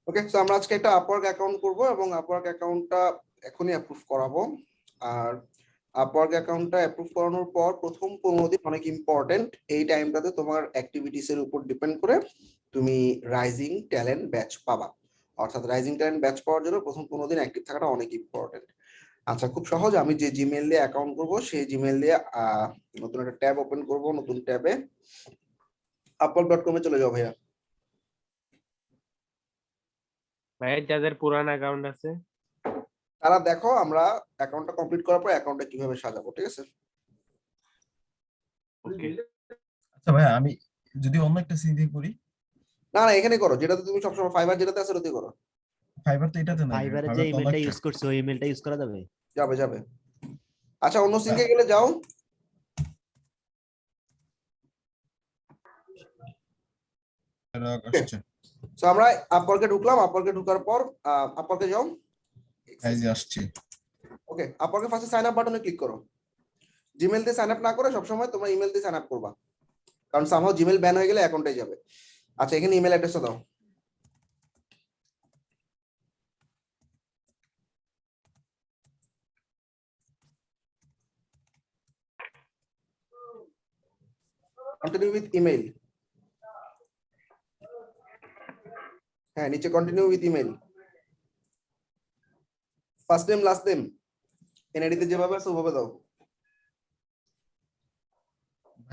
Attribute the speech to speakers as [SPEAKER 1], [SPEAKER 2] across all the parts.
[SPEAKER 1] ওকে, so আমরা আজকে একটা আপওয়ার্ক অ্যাকাউন্ট করব এবং আপওয়ার্ক অ্যাকাউন্টটা এখনই অ্যাপ্রুভ করাবো। আর আপওয়ার্ক অ্যাকাউন্টটা অ্যাপ্রুভ করানোর পর প্রথম 15 দিন অনেক ইম্পর্টেন্ট। এই টাইমটাতে তোমার অ্যাক্টিভিটিস এর উপর ডিপেন্ড করে তুমি রাইজিং ট্যালেন্ট ব্যাচ পাবা। অর্থাৎ রাইজিং ট্যালেন্ট ব্যাচ পাওয়ার জন্য প্রথম 15 দিন অ্যাক্টিভ থাকাটা অনেক ইম্পর্টেন্ট। আচ্ছা, খুব সহজ। আমি যে জিমেইল দিয়ে অ্যাকাউন্ট করব সেই জিমেইল দিয়ে নতুন একটা ট্যাব ওপেন করব। নতুন ট্যাবে upwork.com এ চলে যাও ভাইয়া।
[SPEAKER 2] ভাই যাদের পুরান অ্যাকাউন্ট আছে
[SPEAKER 1] তারা দেখো আমরা অ্যাকাউন্টটা কমপ্লিট করার পর অ্যাকাউন্টটা কিভাবে সাজাবো, ঠিক আছে?
[SPEAKER 2] ওকে।
[SPEAKER 3] আচ্ছা ভাই, আমি যদি অন্য একটা সিম দিয়ে করি?
[SPEAKER 1] না না, এখানে করো যেটাতে তুমি সবসময় ফাইবার যেটাতে আছে ওটাতে করো।
[SPEAKER 3] ফাইবার তো এটাতে নাই,
[SPEAKER 4] ফাইবারে যে
[SPEAKER 3] ফাইবার তো অন্য
[SPEAKER 4] ইমেলটা
[SPEAKER 3] একটা।
[SPEAKER 4] ইউজ করছে ওই ইমেলটা ইউজ করা যাবে?
[SPEAKER 1] যাবে যাবে। আচ্ছা, অন্য সিঙ্কে গেলে যাও।
[SPEAKER 3] আসছে।
[SPEAKER 1] সো আমরা আপওয়ার্কে ঢুকলাম। আপওয়ার্কে ঢোকার পর আপওয়ার্কে যাও।
[SPEAKER 3] এই যে আসছে।
[SPEAKER 1] ওকে, আপওয়ার্কে ফার্স্টে সাইন আপ বাটনে ক্লিক করো। জিমেইল দিয়ে সাইন আপ না করে সবসময় তোমরা ইমেল দিয়ে সাইন আপ করবা, কারণ সামহাও জিমেইল ব্যান হয়ে গেলে অ্যাকাউন্টে যাবে। আচ্ছা, এখানে ইমেল অ্যাড্রেসটা দাও। Continue with email. হ্যাঁ, নিচে continue with email. First name last name NID তে যেভাবে আছে ওভাবে দাও।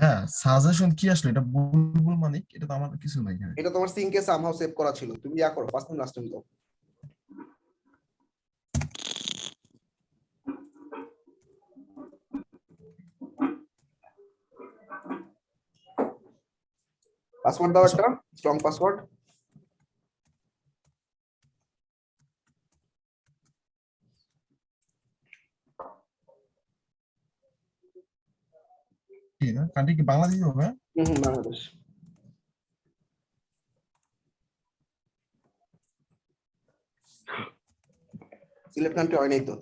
[SPEAKER 3] হ্যাঁ, সাজেশন কি আসলে? এটা বুলবুল মানিক, এটা তো আমার কিছু নাই এখানে।
[SPEAKER 1] এটা তোমার সিঙ্কে সামহাও সেভ করা ছিল, তুমি ইয়া করো, ফার্স্ট নেম লাস্ট নেম দাও। পাসওয়ার্ড দাও একটা স্ট্রং পাসওয়ার্ড।
[SPEAKER 3] কি না কান্ট্রি কি বাংলাদেশ হবে?
[SPEAKER 1] বাংলাদেশ। সিলেক্ট কান্ট্রি হয় নাই তো।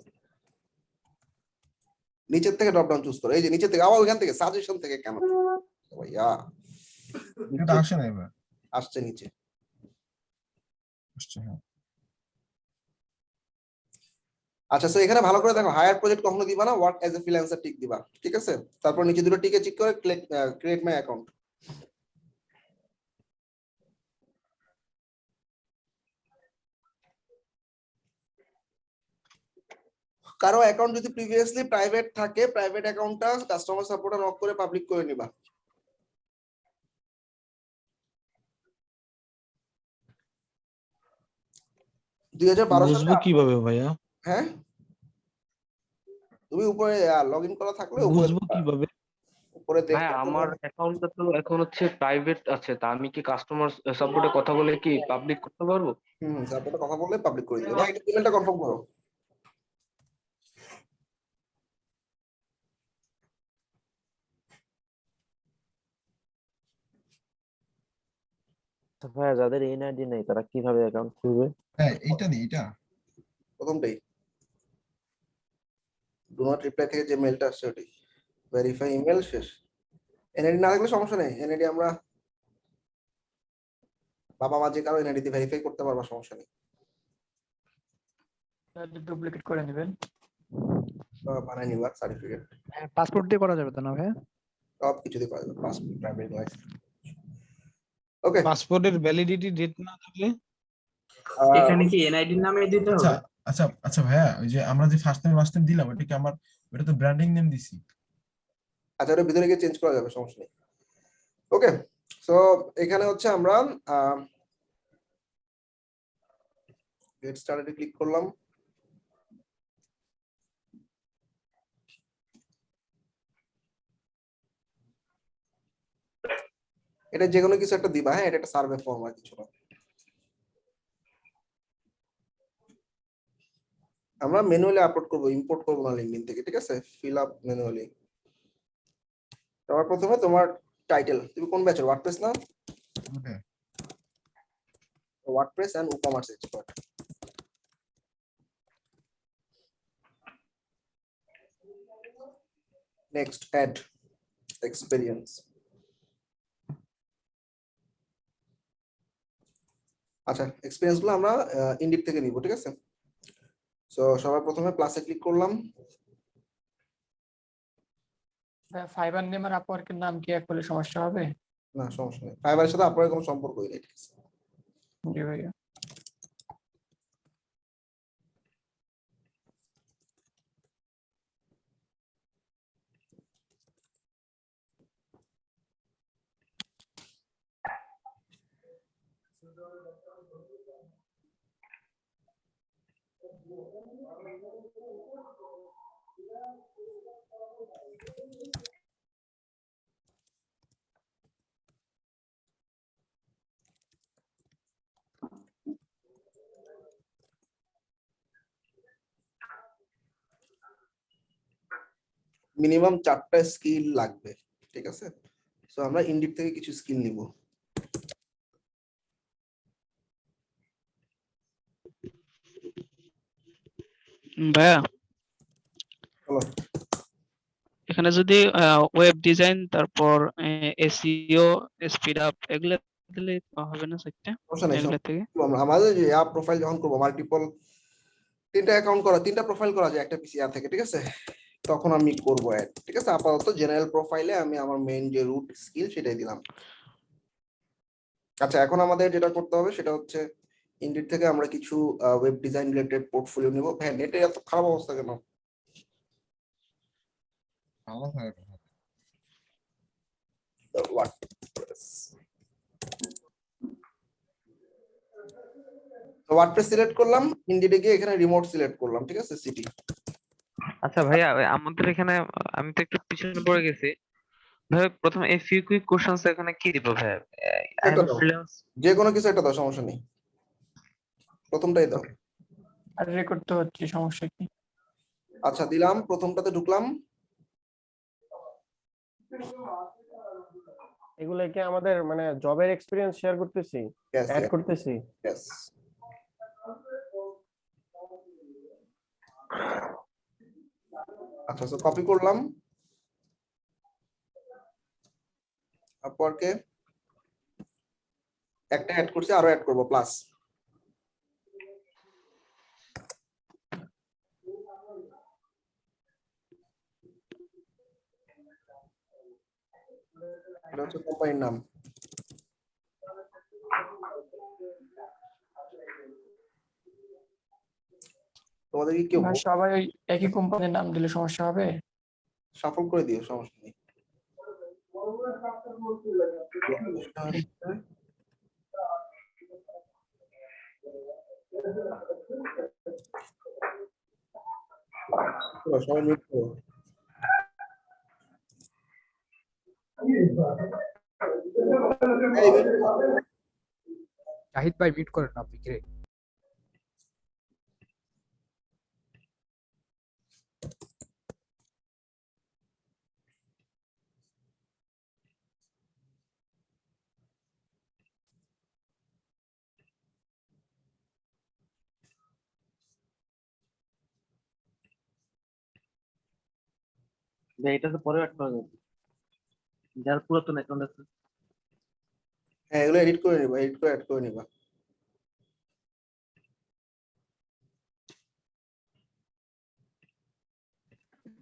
[SPEAKER 1] নিচের থেকে ড্রপ ডাউন চুজ করো। এই যে নিচে থেকে, আবার ওইখান থেকে সাজেশন থেকে কেন ভাইয়া?
[SPEAKER 3] এটা আসে না এবার।
[SPEAKER 1] আসছে নিচে।
[SPEAKER 3] আসছে, হ্যাঁ।
[SPEAKER 1] আচ্ছা, তো এখানে ভালো করে দেখো, হায়ার প্রজেক্ট কখনো দিবা না, work as a freelancer tick দিবা, ঠিক আছে? তারপর নিচে দুটো টিকে চেক করে ক্রিয়েট মাই অ্যাকাউন্ট। কারো অ্যাকাউন্ট যদি প্রিভিয়াসলি প্রাইভেট থাকে, প্রাইভেট অ্যাকাউন্টটা কাস্টমার সাপোর্টে নক করে পাবলিক করে নিবা।
[SPEAKER 5] বুঝবো কিভাবে ভাইয়া?
[SPEAKER 1] হ্যাঁ, তুমি উপরে লগ ইন করা থাকলে উপরে
[SPEAKER 5] বুঝবো কিভাবে?
[SPEAKER 1] উপরে
[SPEAKER 2] ভাই
[SPEAKER 1] দেখতে
[SPEAKER 2] আমার অ্যাকাউন্টটা তো এখন হচ্ছে প্রাইভেট আছে, তা আমি কি কাস্টমার সাপোর্টে কথা বলে কি পাবলিক করতে পারবো?
[SPEAKER 1] সাপোর্টে কথা বললে পাবলিক করে দিবে। ভাই, ইমেলটা কনফার্ম করো।
[SPEAKER 4] ভাইয়া যাদের এনআইডি নেই তারা কিভাবে অ্যাকাউন্ট খুলবে?
[SPEAKER 3] হ্যাঁ, এইটা নেই, এটা
[SPEAKER 1] প্রথমটাই ডু নট রিপ্লাই থেকে যে মেলটা আসছে ওটাই ভেরিফাই ইমেল শেষ। এনআইডি না থাকলে সমস্যা নেই, এনআইডি আমরা বাবা মা যে কারো এনআইডি তে ভেরিফাই করতে পারবা, সমস্যা নেই।
[SPEAKER 6] ডুপ্লিকেট করে নেবেন।
[SPEAKER 1] বানাই নিবা সার্টিফিকেট।
[SPEAKER 6] পাসপোর্ট দিয়ে করা যাবে তো না ভাইয়া?
[SPEAKER 1] সব কিছু দিয়ে করা যাবে, পাসপোর্ট, ড্রাইভিং লাইসেন্স। ওকে,
[SPEAKER 5] পাসপোর্টের ভ্যালিডিটি ডেট না থাকলে?
[SPEAKER 7] এখানে কি এনআইডি নামে দিতে
[SPEAKER 3] আচ্ছা
[SPEAKER 7] হবে?
[SPEAKER 3] আচ্ছা আচ্ছা ভাইয়া, ওই যে আমরা যে ফার্স্ট নেম লাস্ট নেম দিলাম, এটা কি আমার, এটা তো ব্র্যান্ডিং নেম দিছি।
[SPEAKER 1] আচ্ছা, ওটা ভিতরে গিয়ে চেঞ্জ করা যাবে, সমস্যা নেই। ওকে, সো এখানে হচ্ছে আমরা গেট স্টার্টেড ক্লিক করলাম। এটা যে কোনো কিছু একটা দিবা। হ্যাঁ, এটা একটা সার্ভে ফর্ম আর কিছু না। আমরা ম্যানুয়ালি আপলোড করব, ইম্পোর্ট করব না লিংকডইন থেকে, ঠিক আছে? Fill up manually. তোমার প্রথমে তোমার টাইটেল, তুমি কোন ব্যাচের? ওয়ার্ডপ্রেস না?
[SPEAKER 3] হ্যাঁ,
[SPEAKER 1] WordPress and e-commerce expert. Next, add experience. আচ্ছা, এক্সপিরিয়েন্স গুলো আমরা ইন্ডিড থেকে নিব, ঠিক আছে? সো সবার প্রথমে প্লাসে ক্লিক করলাম।
[SPEAKER 6] ফাইবার নেম আর আপওয়ার্কের নাম কি এক হলে সমস্যা হবে?
[SPEAKER 1] না, সমস্যা নেই, ফাইবারের সাথে আপনার কোনো সম্পর্কই নেই, ঠিক আছে?
[SPEAKER 6] জি ভাইয়া।
[SPEAKER 1] মিনিমাম 4টা স্কিল লাগবে, ঠিক আছে? সো আমরা ইন্ডিড থেকে কিছু স্কিল নিব।
[SPEAKER 8] ভাইয়া
[SPEAKER 1] হলো
[SPEAKER 8] এখানে যদি ওয়েব ডিজাইন তারপর এসইও স্পিড আপ এগুলো দিলে হবে না সেটা
[SPEAKER 1] সমস্যা নেই।
[SPEAKER 8] এগুলো থেকে
[SPEAKER 1] আমাদের যে অ্যাপ প্রোফাইল যখন করবো, মাল্টিপল 3টা অ্যাকাউন্ট করা, 3টা প্রোফাইল করা যায় একটা পিসিআর থেকে, ঠিক আছে? তখন আমি করব অ্যাড, ঠিক আছে? আপাতত জেনারেল প্রোফাইলে আমি আমার মেইন যে রুট স্কিল সেটাই দিলাম। আচ্ছা, এখন আমাদের যেটা করতে হবে সেটা হচ্ছে ইন্ডিড থেকে আমরা কিছু ওয়েব ডিজাইন রিলেটেড পোর্টফোলিও নিব। হ্যাঁ, নেটে এত খারাপ অবস্থা কেন? ওয়ার্ডপ্রেস সিলেক্ট করলাম, ইন্ডিডে গিয়ে এখানে রিমোট সিলেক্ট করলাম, ঠিক আছে? সিটি।
[SPEAKER 9] আচ্ছা ভাইয়া আমাদের এখানে আমি তো একটু পিছনে পড়ে গেছি ভাই, প্রথমে এই ফিউ কুইক কোশ্চেনস এখানে কি দিব ভাই? আই হ্যাভ ফ্রিল্যান্স
[SPEAKER 1] যে কোনো কিছু একটা দাও, সমস্যা নেই, প্রথমটাই দাও।
[SPEAKER 6] আর রেকর্ড তো হচ্ছে, সমস্যা কি?
[SPEAKER 1] আচ্ছা, দিলাম, প্রথমটাতে ঢুকলাম।
[SPEAKER 10] এগুলো কি আমাদের মানে জবের এক্সপেরিয়েন্স শেয়ার করতেছি,
[SPEAKER 1] Yes,
[SPEAKER 10] অ্যাড
[SPEAKER 1] yes,
[SPEAKER 10] করতেছি?
[SPEAKER 1] yes. আচ্ছা, সো কপি করলাম, আপওয়ার্কে একটা অ্যাড করছি, আরো অ্যাড করব প্লাস। এটা হচ্ছে কোম্পানির নাম। তোমাদের কি কেউ
[SPEAKER 6] ভাই সবাই ওই একই কোম্পানির নাম দিলে সমস্যা হবে?
[SPEAKER 1] সাফল করে দিও, সমস্যা নেই। সবাই মিট করো।
[SPEAKER 6] জাহিদ ভাই মিট করেন আপনি কি?
[SPEAKER 4] ভাই এটা তো পরে অ্যাড করা যাবে, যার পুরাতন অ্যাকাউন্ট আছে।
[SPEAKER 1] হ্যাঁ, এগুলো এডিট করে নিবা, এডিট করে অ্যাড করে নিবা।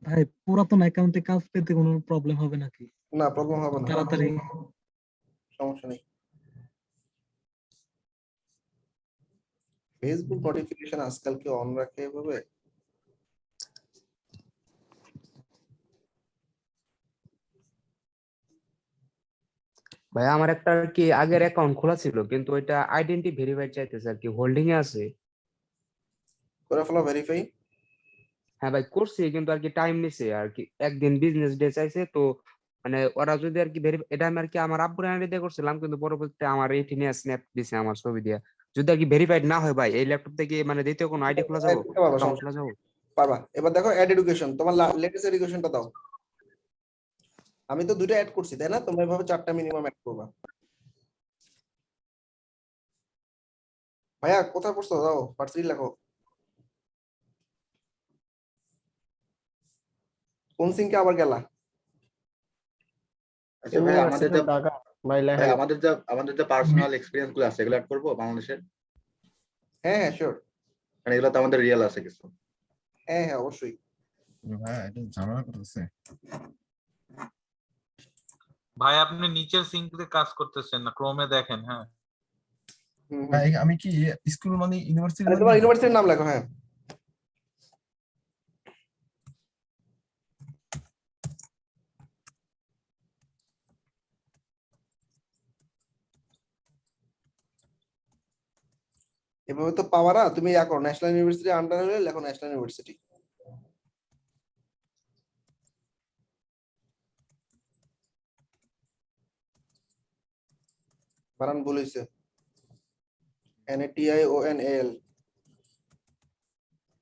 [SPEAKER 5] ভাই পুরাতন অ্যাকাউন্টে কাজ পেতে কোনো প্রবলেম হবে নাকি?
[SPEAKER 1] না, প্রবলেম হবে না,
[SPEAKER 5] তাড়াতাড়ি
[SPEAKER 1] সমস্যা নেই। ফেসবুক নোটিফিকেশন আজকাল কি অন রাখে এভাবে?
[SPEAKER 7] ভাই আমার একটা আর কি আগের অ্যাকাউন্ট খোলা ছিল, কিন্তু ওইটা আইডেন্টি ভেরিফাইড চাইতেছে আর কি, হোল্ডিং এ আছে।
[SPEAKER 1] করে ফেলো ভেরিফাই।
[SPEAKER 7] হ্যাঁ ভাই করছি, কিন্তু আর কি টাইম নিছে আর কি, একদিন বিজনেস ডে চাইছে তো। মানে ওরা যদি আর কি এটা আমি আর কি আমার আব্বুর আইডি দিয়ে করছিলাম, কিন্তু পরবর্তীতে আমার এইটি নিয়ে স্ন্যাপ দিছে আমার ছবি দিয়ে। যদি আর কি ভেরিফাইড না হয় ভাই, এই ল্যাপটপ থেকে মানে দ্বিতীয় কোনো আইডি খোলা যাবে, অ্যাকাউন্ট খোলা যাবে?
[SPEAKER 1] পারবা। এবার দেখো অ্যাড এডুকেশন, তোমার লেটেস্ট এডুকেশনটা দাও। আমি তো দুটো অ্যাড করছি, তাই না? তোমরা এভাবে 4টা মিনিমাম অ্যাড করবা। ভাইয়া কোথায় পড়ছো? দাও ভার্সিটি লেখো। কোন সিংকে আবার গেলা?
[SPEAKER 10] আচ্ছা ভাই, আমাদের ঢাকা ভাই লেখা
[SPEAKER 11] ভাই আমাদের যে পার্সোনাল এক্সপিরিয়েন্স গুলো আছে এগুলো অ্যাড করবো বাংলাদেশের,
[SPEAKER 1] হ্যাঁ হ্যাঁ শিওর,
[SPEAKER 11] মানে এগুলো তো আমাদের রিয়েল আছে কিছু।
[SPEAKER 1] হ্যাঁ হ্যাঁ অবশ্যই।
[SPEAKER 3] ভাই এটা ঝামেলা করতেছে।
[SPEAKER 12] ভাই আপনি নিচের সিঙ্কতে কাজ করতেছেন না, ক্রোমে দেখেন। হ্যাঁ
[SPEAKER 3] ভাই আমি কি স্কুল মানে ইউনিভার্সিটি
[SPEAKER 1] আরে তোমার ইউনিভার্সিটির নাম লেখো। হ্যাঁ এভাবে তো পাওয়া না, তুমি ইয়া করো, ন্যাশনাল ইউনিভার্সিটি আন্ডার হলে লেখো ন্যাশনাল ইউনিভার্সিটি। বানান ভুল হয়েছে, NATIONAL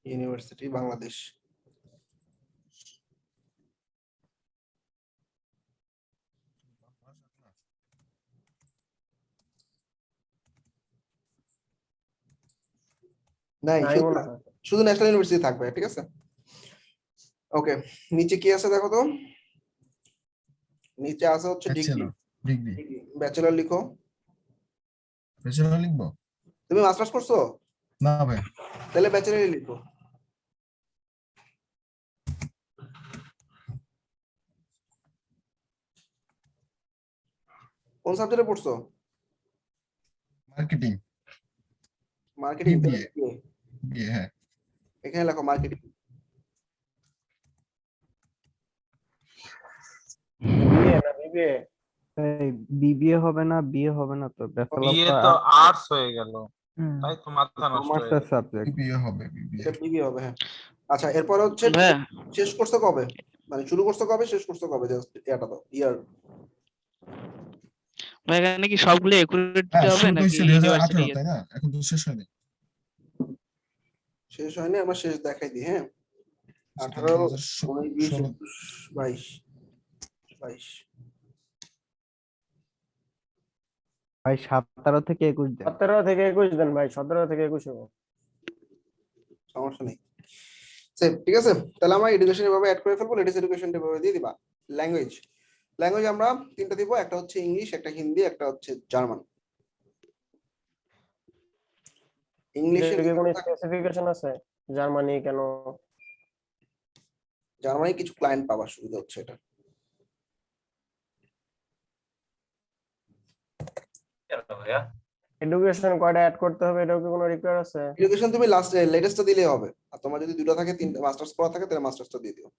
[SPEAKER 1] ইউনিভার্সিটি বাংলাদেশ। নাই,
[SPEAKER 10] নাই মনে হয়।
[SPEAKER 1] শুধু ন্যাশনাল ইউনিভার্সিটি থাকবে, ঠিক আছে। ওকে, নিচে কি আছে দেখো তো, নিচে আছে হচ্ছে ডিগ্রি।
[SPEAKER 3] ডিগ্রি
[SPEAKER 1] ব্যাচেলর লিখো।
[SPEAKER 3] ব্যাচেলর লিখবো?
[SPEAKER 1] তুমি মাস্টার্স করছো?
[SPEAKER 3] না ভাই।
[SPEAKER 1] তাহলে ব্যাচেলরই লিখো। কোন সাবজেক্টে পড়ছো?
[SPEAKER 3] মার্কেটিং।
[SPEAKER 1] Marketing,
[SPEAKER 3] BA. হ্যাঁ
[SPEAKER 1] এখানে লেখো মার্কেটিং।
[SPEAKER 10] বিএ না বিবিএ?
[SPEAKER 4] বিবিএ হবে না, বিএ হবে না তো,
[SPEAKER 12] বিয়ে তো আর্টস হয়ে গেল, তাই তো মাথা নষ্ট হয়ে গেল।
[SPEAKER 4] সাবজেক্ট
[SPEAKER 3] বিএ হবে,
[SPEAKER 1] এটা বিবি হবে। হ্যাঁ আচ্ছা, এরপর হচ্ছে
[SPEAKER 8] ভাইয়া
[SPEAKER 1] শেষ করছো কবে, মানে শুরু করছো কবে, শেষ করছো কবে, জাস্ট এটা তো ইয়ার।
[SPEAKER 8] ভাই এখানে কি সবগুলো একুরেট দিতে
[SPEAKER 3] হ্যাঁ
[SPEAKER 8] হবে
[SPEAKER 3] শুরু
[SPEAKER 8] নাকি
[SPEAKER 3] হয়েছে
[SPEAKER 8] ইউনিভার্সিটি?
[SPEAKER 3] 2018 তাই না? এখন তো শেষ হয়নি।
[SPEAKER 1] শেষ হয়নি, আমরা শেষ দেখাই দিই। হ্যাঁ 18, 19, 20, 21, 22, 22।
[SPEAKER 4] ভাই 17 থেকে 21 দেন।
[SPEAKER 10] 17 থেকে 21 দেন ভাই, 17 থেকে 21 হবে।
[SPEAKER 1] সমস্যা নেই, সেম ঠিক আছে। তাহলে আমরা এডুকেশন এভাবে অ্যাড করে ফেলবো, লেটেস্ট এডুকেশন এভাবে দিয়ে দিবা। ল্যাঙ্গুয়েজ আমরা তিনটা দিব, একটা হচ্ছে ইংলিশ, একটা হিন্দি, একটা হচ্ছে জার্মান। ইংলিশে
[SPEAKER 10] এর কি কোনো স্পেসিফিকেশন আছে? জার্মানি কেন?
[SPEAKER 1] জার্মানি কিছু ক্লায়েন্ট পাওয়ার সুবিধা হচ্ছে এটা।
[SPEAKER 10] এডুকেশন কয়টা অ্যাড করতে হবে, এটাও কি কোনো রিকোয়ার আছে?
[SPEAKER 1] এডুকেশন তুমি লাস্ট লেটেস্টটা দিলেই হবে, আর তোমার যদি দুটো থাকে, তিনটা মাস্টার্স করা থাকে, তাহলে মাস্টার্সটা দিয়ে দিও।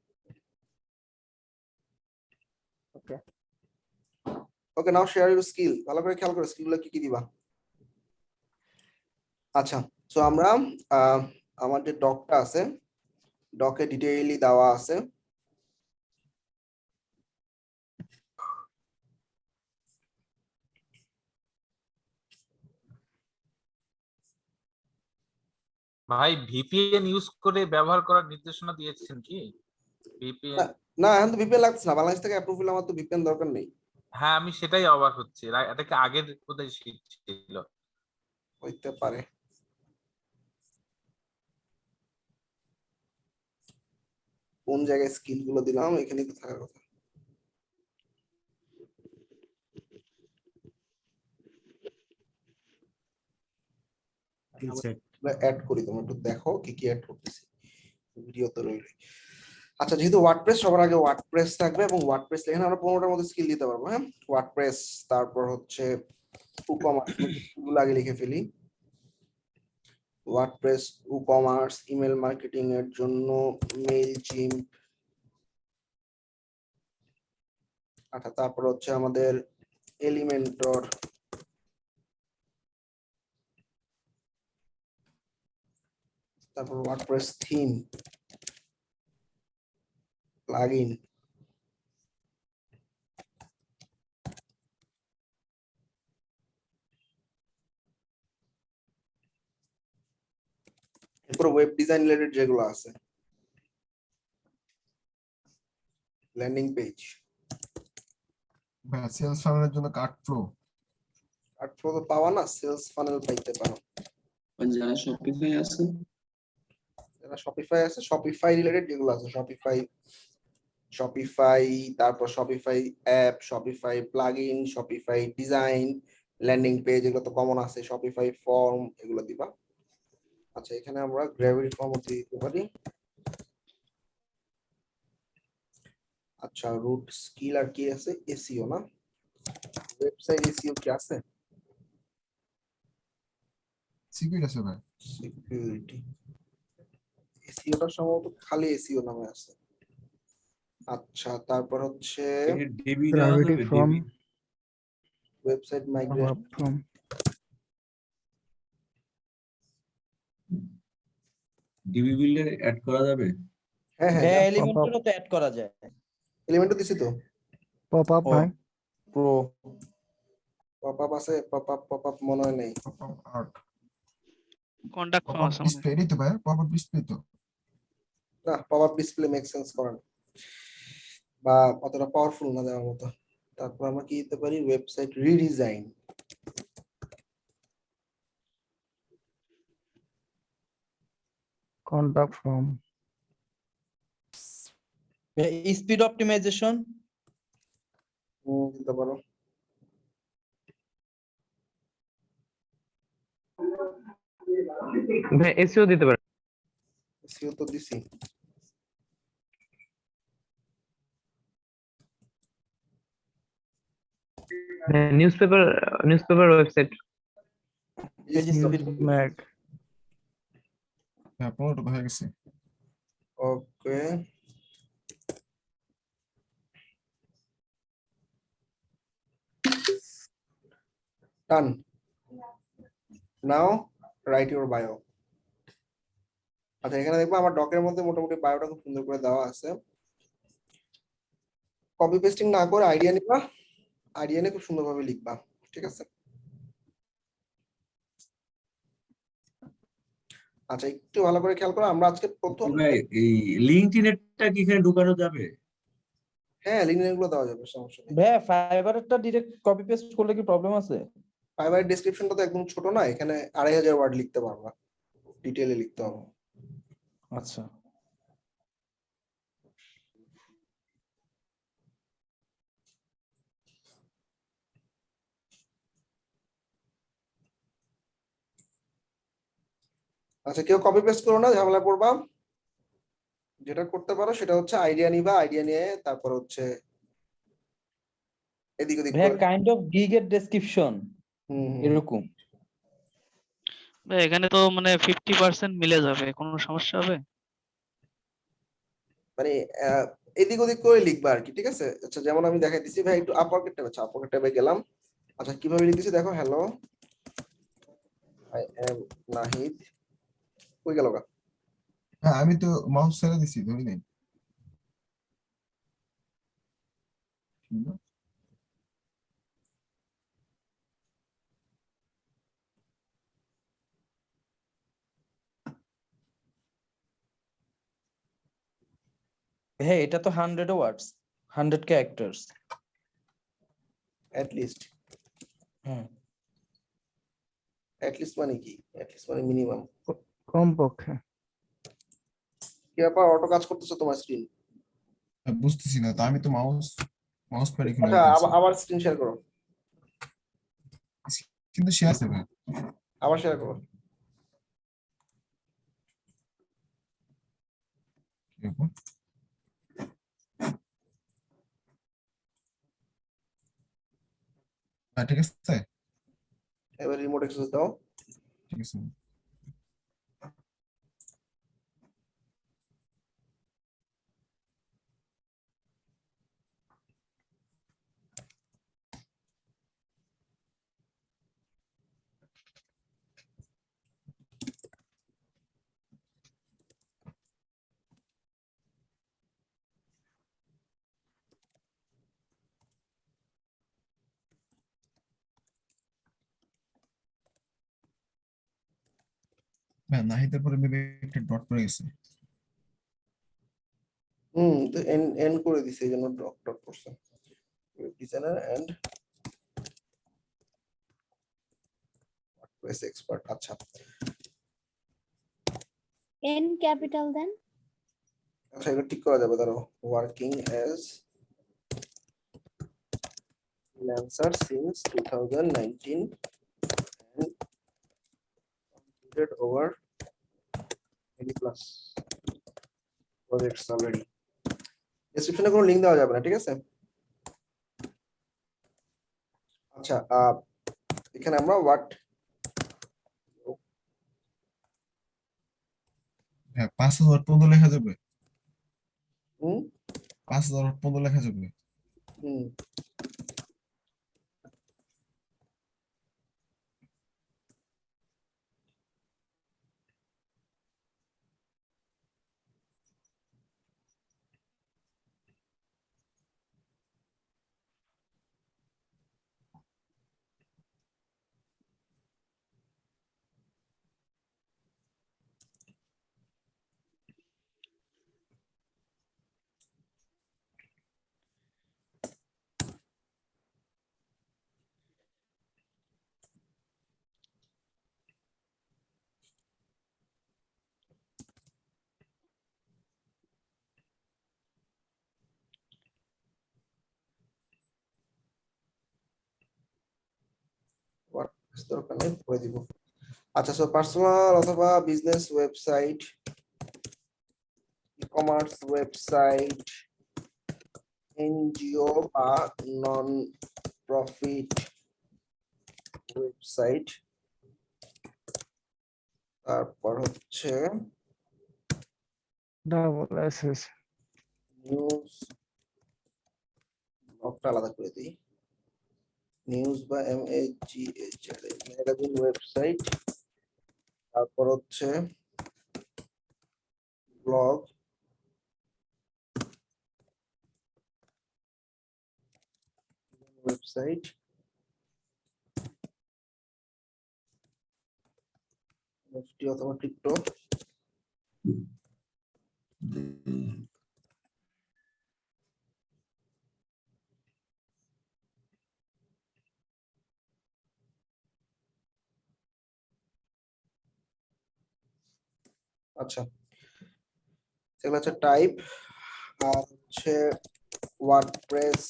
[SPEAKER 10] ওকে
[SPEAKER 1] ওকে, নাও শেয়ার ইউর স্কিল। ভালো করে খেয়াল করো স্কিলগুলো কি কি দিবা। আচ্ছা, সো আমরা আমার যে ডকটা আছে, ডকে ডিটেইলি দেওয়া আছে।
[SPEAKER 12] ভাই ভিপিএন ইউজ করে ব্যবহার করার নির্দেশনা দিয়েছেন কি? ভিপিএন?
[SPEAKER 1] না এখন তো ভিপিএন লাগছে না, বাংলাদেশ থেকে অ্যাপ্রুভ হলে আমার তো ভিপিএন দরকার নেই।
[SPEAKER 12] হ্যাঁ আমি সেটাই অবাক হচ্ছি, এটাকে আগের কোথায় ছিল?
[SPEAKER 1] হইতে পারে। কোন জায়গায় স্কিল গুলো দিলাম, এখানে তো থাকার কথা। অ্যাড করি, তোমরা একটু দেখো কি কি অ্যাড করতেছি, ভিডিও তো রইলই। আচ্ছা, যেহেতু ওয়ার্ডপ্রেস, সবার আগে ওয়ার্ডপ্রেস থাকবে, এবং ওয়ার্ডপ্রেস এখানে আমরা 15টার মধ্যে স্কিল দিতে পারবো। হ্যাঁ ওয়ার্ডপ্রেস, তারপর হচ্ছে ই-কমার্স গুলো আগে লিখে ফেলি। ওয়ার্ডপ্রেস, ই-কমার্স, ইমেল মার্কেটিং এর জন্য মেইলচিম্প। আচ্ছা, তারপর হচ্ছে আমাদের এলিমেন্টর, তারপর ওয়ার্ডপ্রেস থিম, প্লাগইন, এরপর ওয়েব ডিজাইন রিলেটেড যেগুলো আছে, ল্যান্ডিং পেজ।
[SPEAKER 3] সেলস ফানেলের জন্য কার্ডফ্লো
[SPEAKER 1] তো পাওয়া না, সেলস ফানেল পাইতে পারো।
[SPEAKER 13] যারা শপিফাই আছে,
[SPEAKER 1] যারা শপিফাই আছে, শপিফাই রিলেটেড যেগুলো আছে, শপিফাই শপিফাই, তারপর Shopify app, Shopify plugin, Shopify design, landing page, এগুলো তো কমন আছে, শপিফাই ফর্ম, এগুলো দিবা। আচ্ছা, এখানে আমরা গ্র্যাভিটি ফর্ম দিতে পারি। আচ্ছা, রুট স্কিল আর কি আছে? এসইও না? ওয়েবসাইট এসইও কি আছে?
[SPEAKER 3] সিকিউরিটি আছে ভাই।
[SPEAKER 1] সিকিউরিটি এসইওটা সম্ভবত খালি এসইও নামে আছে। আচ্ছা, তারপর হচ্ছে
[SPEAKER 11] DB
[SPEAKER 5] gravity from
[SPEAKER 1] website migration.
[SPEAKER 5] From
[SPEAKER 11] DB বিল্ডে অ্যাড করা যাবে?
[SPEAKER 1] হ্যাঁ হ্যাঁ,
[SPEAKER 5] হ্যাঁ,
[SPEAKER 4] এলিমেন্টরও তো অ্যাড করা যায়।
[SPEAKER 1] এলিমেন্টও দিছি তো।
[SPEAKER 5] পপ আপ ভাই।
[SPEAKER 4] প্রো
[SPEAKER 1] পপআপ আছে, পপআপ মনে হয় নেই।
[SPEAKER 3] আর্ট
[SPEAKER 8] কন্টাক্ট ফর্ম
[SPEAKER 3] পপআপ
[SPEAKER 8] আছে
[SPEAKER 3] ডিসপ্লে এটাই তো ভাই, পপআপ ডিসপ্লে তো।
[SPEAKER 1] না, পপআপ ডিসপ্লে মেক সেন্স করে না, বা অতটা পাওয়ারফুল না দেওয়ার মতো। তারপর আমরা কি দিতে পারি? Website redesign.
[SPEAKER 5] Contact from
[SPEAKER 4] speed optimization.
[SPEAKER 1] দিতে পারো।
[SPEAKER 9] ভাই এসইও দিতে পারেন।
[SPEAKER 1] এসইও তো দিছি।
[SPEAKER 9] Newspaper website.
[SPEAKER 5] ম্যাক।
[SPEAKER 3] হ্যাঁ 15টা হয়ে গেছে।
[SPEAKER 1] Okay, done. Now write your bio. আচ্ছা, এখানে দেখবো আমার ডকের মধ্যে মোটামুটি বায়োটা খুব সুন্দর করে দেওয়া আছে। কপি পেস্টিং না করে আইডিয়া নিবা, আইডিয়া নিয়ে খুব সুন্দরভাবে লিখবা, ঠিক আছে? আচ্ছা, একটু ভালো করে খেয়াল করো, আমরা আজকে প্রথম।
[SPEAKER 11] ভাই এই লিঙ্কডইনটা কি এখানে ঢোকানো যাবে?
[SPEAKER 1] হ্যাঁ, লিঙ্কড গুলো দেওয়া যাবে, সমস্যা নেই।
[SPEAKER 4] ভাই ফাইবারটা ডিরেক্ট কপি পেস্ট করলে কি প্রবলেম আছে?
[SPEAKER 1] ফাইবারের ডেসক্রিপশনটা তো একদম ছোট না, এখানে 2500 ওয়ার্ড লিখতে পারবা, ডিটেইলে লিখতে হবে।
[SPEAKER 4] আচ্ছা,
[SPEAKER 1] আচ্ছা, কেউ কপি পেস্ট করো না, ঝামেলা পড়বা। যেটা করতে পারো সেটা হচ্ছে আইডিয়া নিবা, আইডিয়া নিয়ে তারপর হচ্ছে এদিক ওদিক
[SPEAKER 4] ভাই
[SPEAKER 1] করে।
[SPEAKER 4] কাইন্ড অফ গিগের ডেসক্রিপশন এরকম।
[SPEAKER 8] ভাই এখানে তো মানে 50% মিলে যাবে, কোনো সমস্যা হবে?
[SPEAKER 1] মানে এদিক ওদিক করে লিখবা আর কি, ঠিক আছে? আচ্ছা, যেমন আমি দেখাই দিছি ভাই, একটু আপওয়ার্কের ট্যাবে, আচ্ছা আপওয়ার্কের ট্যাবে গেলাম। আচ্ছা, কিভাবে লিখতেছি দেখো, হ্যালো আই এম নাহিদ। কই গেল গা?
[SPEAKER 3] হ্যাঁ আমি তো মাউস ছেড়ে দিছি, ধরি নাই।
[SPEAKER 4] হ্যাঁ, এটা তো 100 ওয়ার্ডস, 100 characters.
[SPEAKER 1] At least.
[SPEAKER 4] Hmm,
[SPEAKER 1] at least মানে কি? অ্যাট লিস্ট মানে মিনিমাম।
[SPEAKER 5] কমপক্ষে।
[SPEAKER 1] কি ব্যাপার, অটো কাজ করতেছে তোমার স্ক্রিন?
[SPEAKER 3] বুঝতেছি না তো, আমি তো মাউস প্যাড এখানে
[SPEAKER 1] আচ্ছা, আবার স্ক্রিন শেয়ার করো।
[SPEAKER 3] কিন্তু শেয়ার আছে ভাই।
[SPEAKER 1] আবার শেয়ার করো।
[SPEAKER 3] ঠিক আছে,
[SPEAKER 1] এবার রিমোট অ্যাক্সেস দাও।
[SPEAKER 3] ঠিক আছে। হ্যাঁ, নাহিদের পরে মেবি একটা ডট পড়ে গেছে।
[SPEAKER 1] তো এন্ড করে দিছে, এই জন্য ডট ডট করছে। Designer and WordPress expert. আচ্ছা,
[SPEAKER 14] N capital then?
[SPEAKER 1] আচ্ছা এটা ঠিক করা যাবে, ধরো working as freelancer since 2019 and completed over 80 plus projects already. ডেসক্রিপশনে কোনো লিংক দেওয়া যাবে না, ঠিক আছে? আচ্ছা এখানে আমরা হোয়াট
[SPEAKER 3] হ্যাঁ 5,000 পর্যন্ত লেখা যাবে,
[SPEAKER 1] হুম
[SPEAKER 3] 5,000 পর্যন্ত লেখা যাবে।
[SPEAKER 1] হুম হোয়াট দরকার নেই, করে দিব। আচ্ছা সো পার্সোনাল অথবা business website, e-commerce website, NGO বা নন প্রফিট ওয়েবসাইট, তারপর হচ্ছে
[SPEAKER 10] ডাবল এসএস
[SPEAKER 1] নিউজ, ব্লগটা আলাদা করে দিই, নিউজ বা ম্যাগাজিন ওয়েবসাইট, তারপর হচ্ছে ব্লগ, ওয়েবসাইট, এফটি অথবা টিকটক, আচ্ছা সেগুলো হচ্ছে টাইপ, আর হচ্ছে ওয়ার্ডপ্রেস,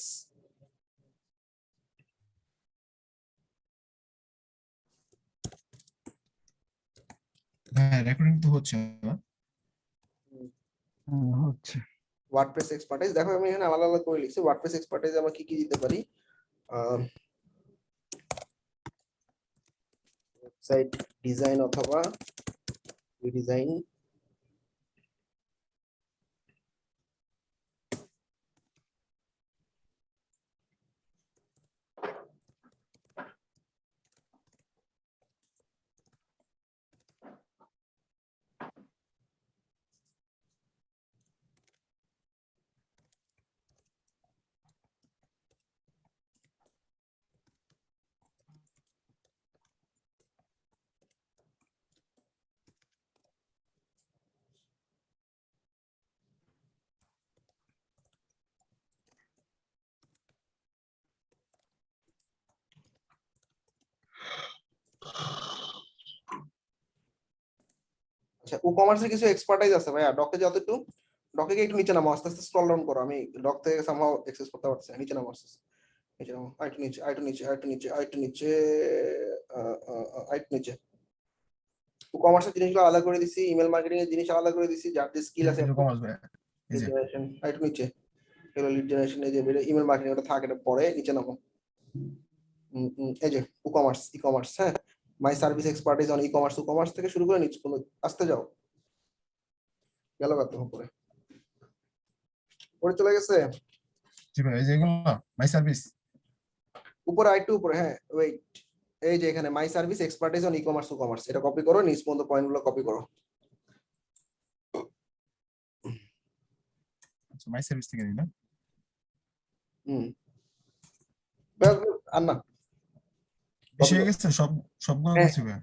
[SPEAKER 3] হ্যাঁ রেকর্ডিং তো হচ্ছে না।
[SPEAKER 5] হচ্ছে
[SPEAKER 1] ওয়ার্ডপ্রেস এক্সপার্টাইজ। দেখো আমি এখানে আলাদা আলাদা করে লিখছি। ওয়ার্ডপ্রেস এক্সপার্টাইজ আমরা কি কি দিতে পারি, ওয়েবসাইট ডিজাইন অথবা রিডিজাইন, আচ্ছা ই-কমার্সের কিছু এক্সপার্টাইজ আছে ভাইয়া, ডকে যত একটু, ডকে একটু নিচে নামো, আস্তে আস্তে স্ক্রল ডাউন করো, আমি ডক থেকে সামহাও অ্যাক্সেস করতে পারছি না, নিচে নামো আস্তে আস্তে, নিচে নামো, আরেকটু নিচে, আরেকটু নিচে, আরেকটু নিচে, আরেকটু নিচে, আরেকটু নিচে। ই-কমার্সের জিনিসগুলো আলাদা করে দিছি, ইমেল মার্কেটিং এর জিনিস আলাদা করে দিছি, যার যে স্কিল আছে,
[SPEAKER 3] ই-কমার্স ভাই এই
[SPEAKER 1] লিড
[SPEAKER 3] যে
[SPEAKER 1] জেনারেশন, আরেকটু নিচে, এগুলো লিড জেনারেশন, এই যে ইমেল মার্কেটিং ওটা থাকে, এটা পরে নিচে নামো, এই যে ই-কমার্স, হ্যাঁ my service expertise on e-commerce, e-commerce থেকে শুরু করে নিচে আসতে যাও, গেল কত উপরে, উপরে চলে গেছে,
[SPEAKER 3] জি ভাই এই যে এগুলো মাই সার্ভিস,
[SPEAKER 1] উপরে আরেকটু উপরে, হ্যাঁ ওয়েট, এই যে এখানে my service expertise on e-commerce, এটা কপি করো, নিচ পর্যন্ত পয়েন্টগুলো কপি করো।
[SPEAKER 3] আচ্ছা মাই সার্ভিস থেকে নিই না,
[SPEAKER 1] ব্যাস, আর না,
[SPEAKER 3] বেশি হয়ে গেছে সবগুলো
[SPEAKER 1] হ্যাঁ।
[SPEAKER 3] করছি ভাই।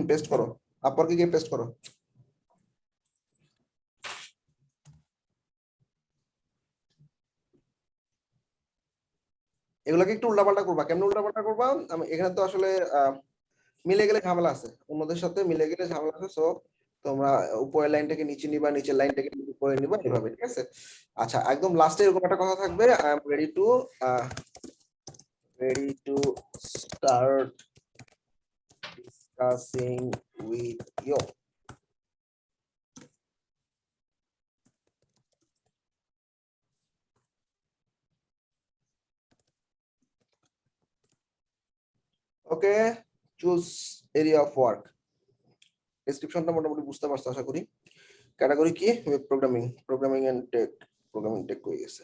[SPEAKER 1] পেস্ট করো, আপওয়ার্কে গিয়ে পেস্ট করো। এগুলোকে একটু উল্টাপাল্টা করবা, কেমন উল্টাপাল্টা করবা, আমি এখানে তো আসলে মিলে গেলে ঝামেলা আছে, অন্যদের সাথে মিলে গেলে ঝামেলা আছে, সো তোমরা উপরের লাইনটাকে নিচে নিবা, নিচের লাইনটাকে করে নিব এইভাবে, ঠিক আছে? আচ্ছা, একদম লাস্টে এরকম একটা কথা থাকবে, I am ready to start discussing with you. Okay, choose area of work. ডেসক্রিপশনটা মোটামুটি বুঝতে পারছো আশা করি। ক্যাটাগরি কি? Web programming, programming and tech, programming tech হয়ে গেছে।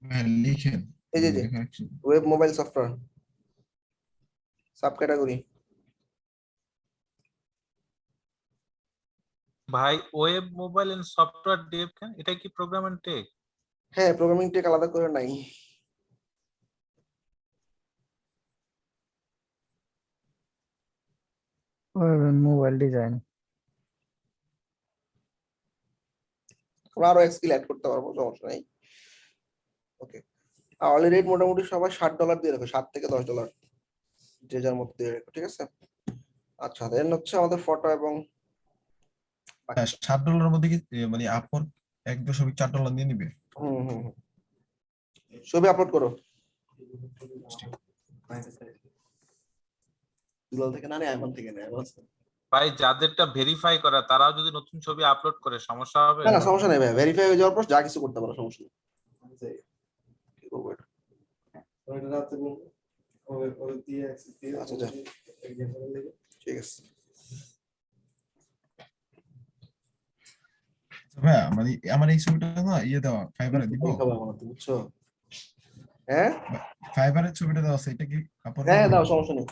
[SPEAKER 3] হ্যাঁ, লিখেন
[SPEAKER 1] এই যে web mobile software sub category.
[SPEAKER 12] ভাই web mobile and software dev কেন, এটা কি প্রোগ্রাম এন্ড টেক?
[SPEAKER 1] হ্যাঁ, প্রোগ্রামিং টেক আলাদা করে নাই।
[SPEAKER 5] Mobile design.
[SPEAKER 1] আমরা আরো স্কিল অ্যাড করতে পারবো, সমস্যা নাই। ওকে, আওয়ারলি রেট মোটামুটি সবাই $60 দিয়ে রাখো, $7 থেকে $10, যে যার মধ্যে দিয়ে রাখো, ঠিক আছে? আচ্ছা, দেন হচ্ছে আমাদের ফটো এবং
[SPEAKER 3] $7 মধ্যে কি মানে আপওয়ার্ক $1.4 দিয়ে নিবে?
[SPEAKER 1] ছবি আপলোড করো। গুগল থেকে না, আইফোন থেকে নেয়।
[SPEAKER 12] ভাই যাদেরটা ভেরিফাই করা তারাও যদি নতুন ছবি আপলোড করে সমস্যা হবে?
[SPEAKER 1] না না, সমস্যা নেই ভাই, ভেরিফাই হয়ে যাওয়ার পর যা কিছু করতে পারো, সমস্যা নেই। কি করবো এটা? আচ্ছা যা, ঠিক আছে।
[SPEAKER 3] ভাই মানে আমার এই ছবিটা না দেওয়া ফাইবারে দিব?
[SPEAKER 1] বুঝছো? হ্যাঁ,
[SPEAKER 3] ফাইবারের ছবিটা দেওয়া আছে, এটা কি আপলোড?
[SPEAKER 1] হ্যাঁ দাও, সমস্যা নেই।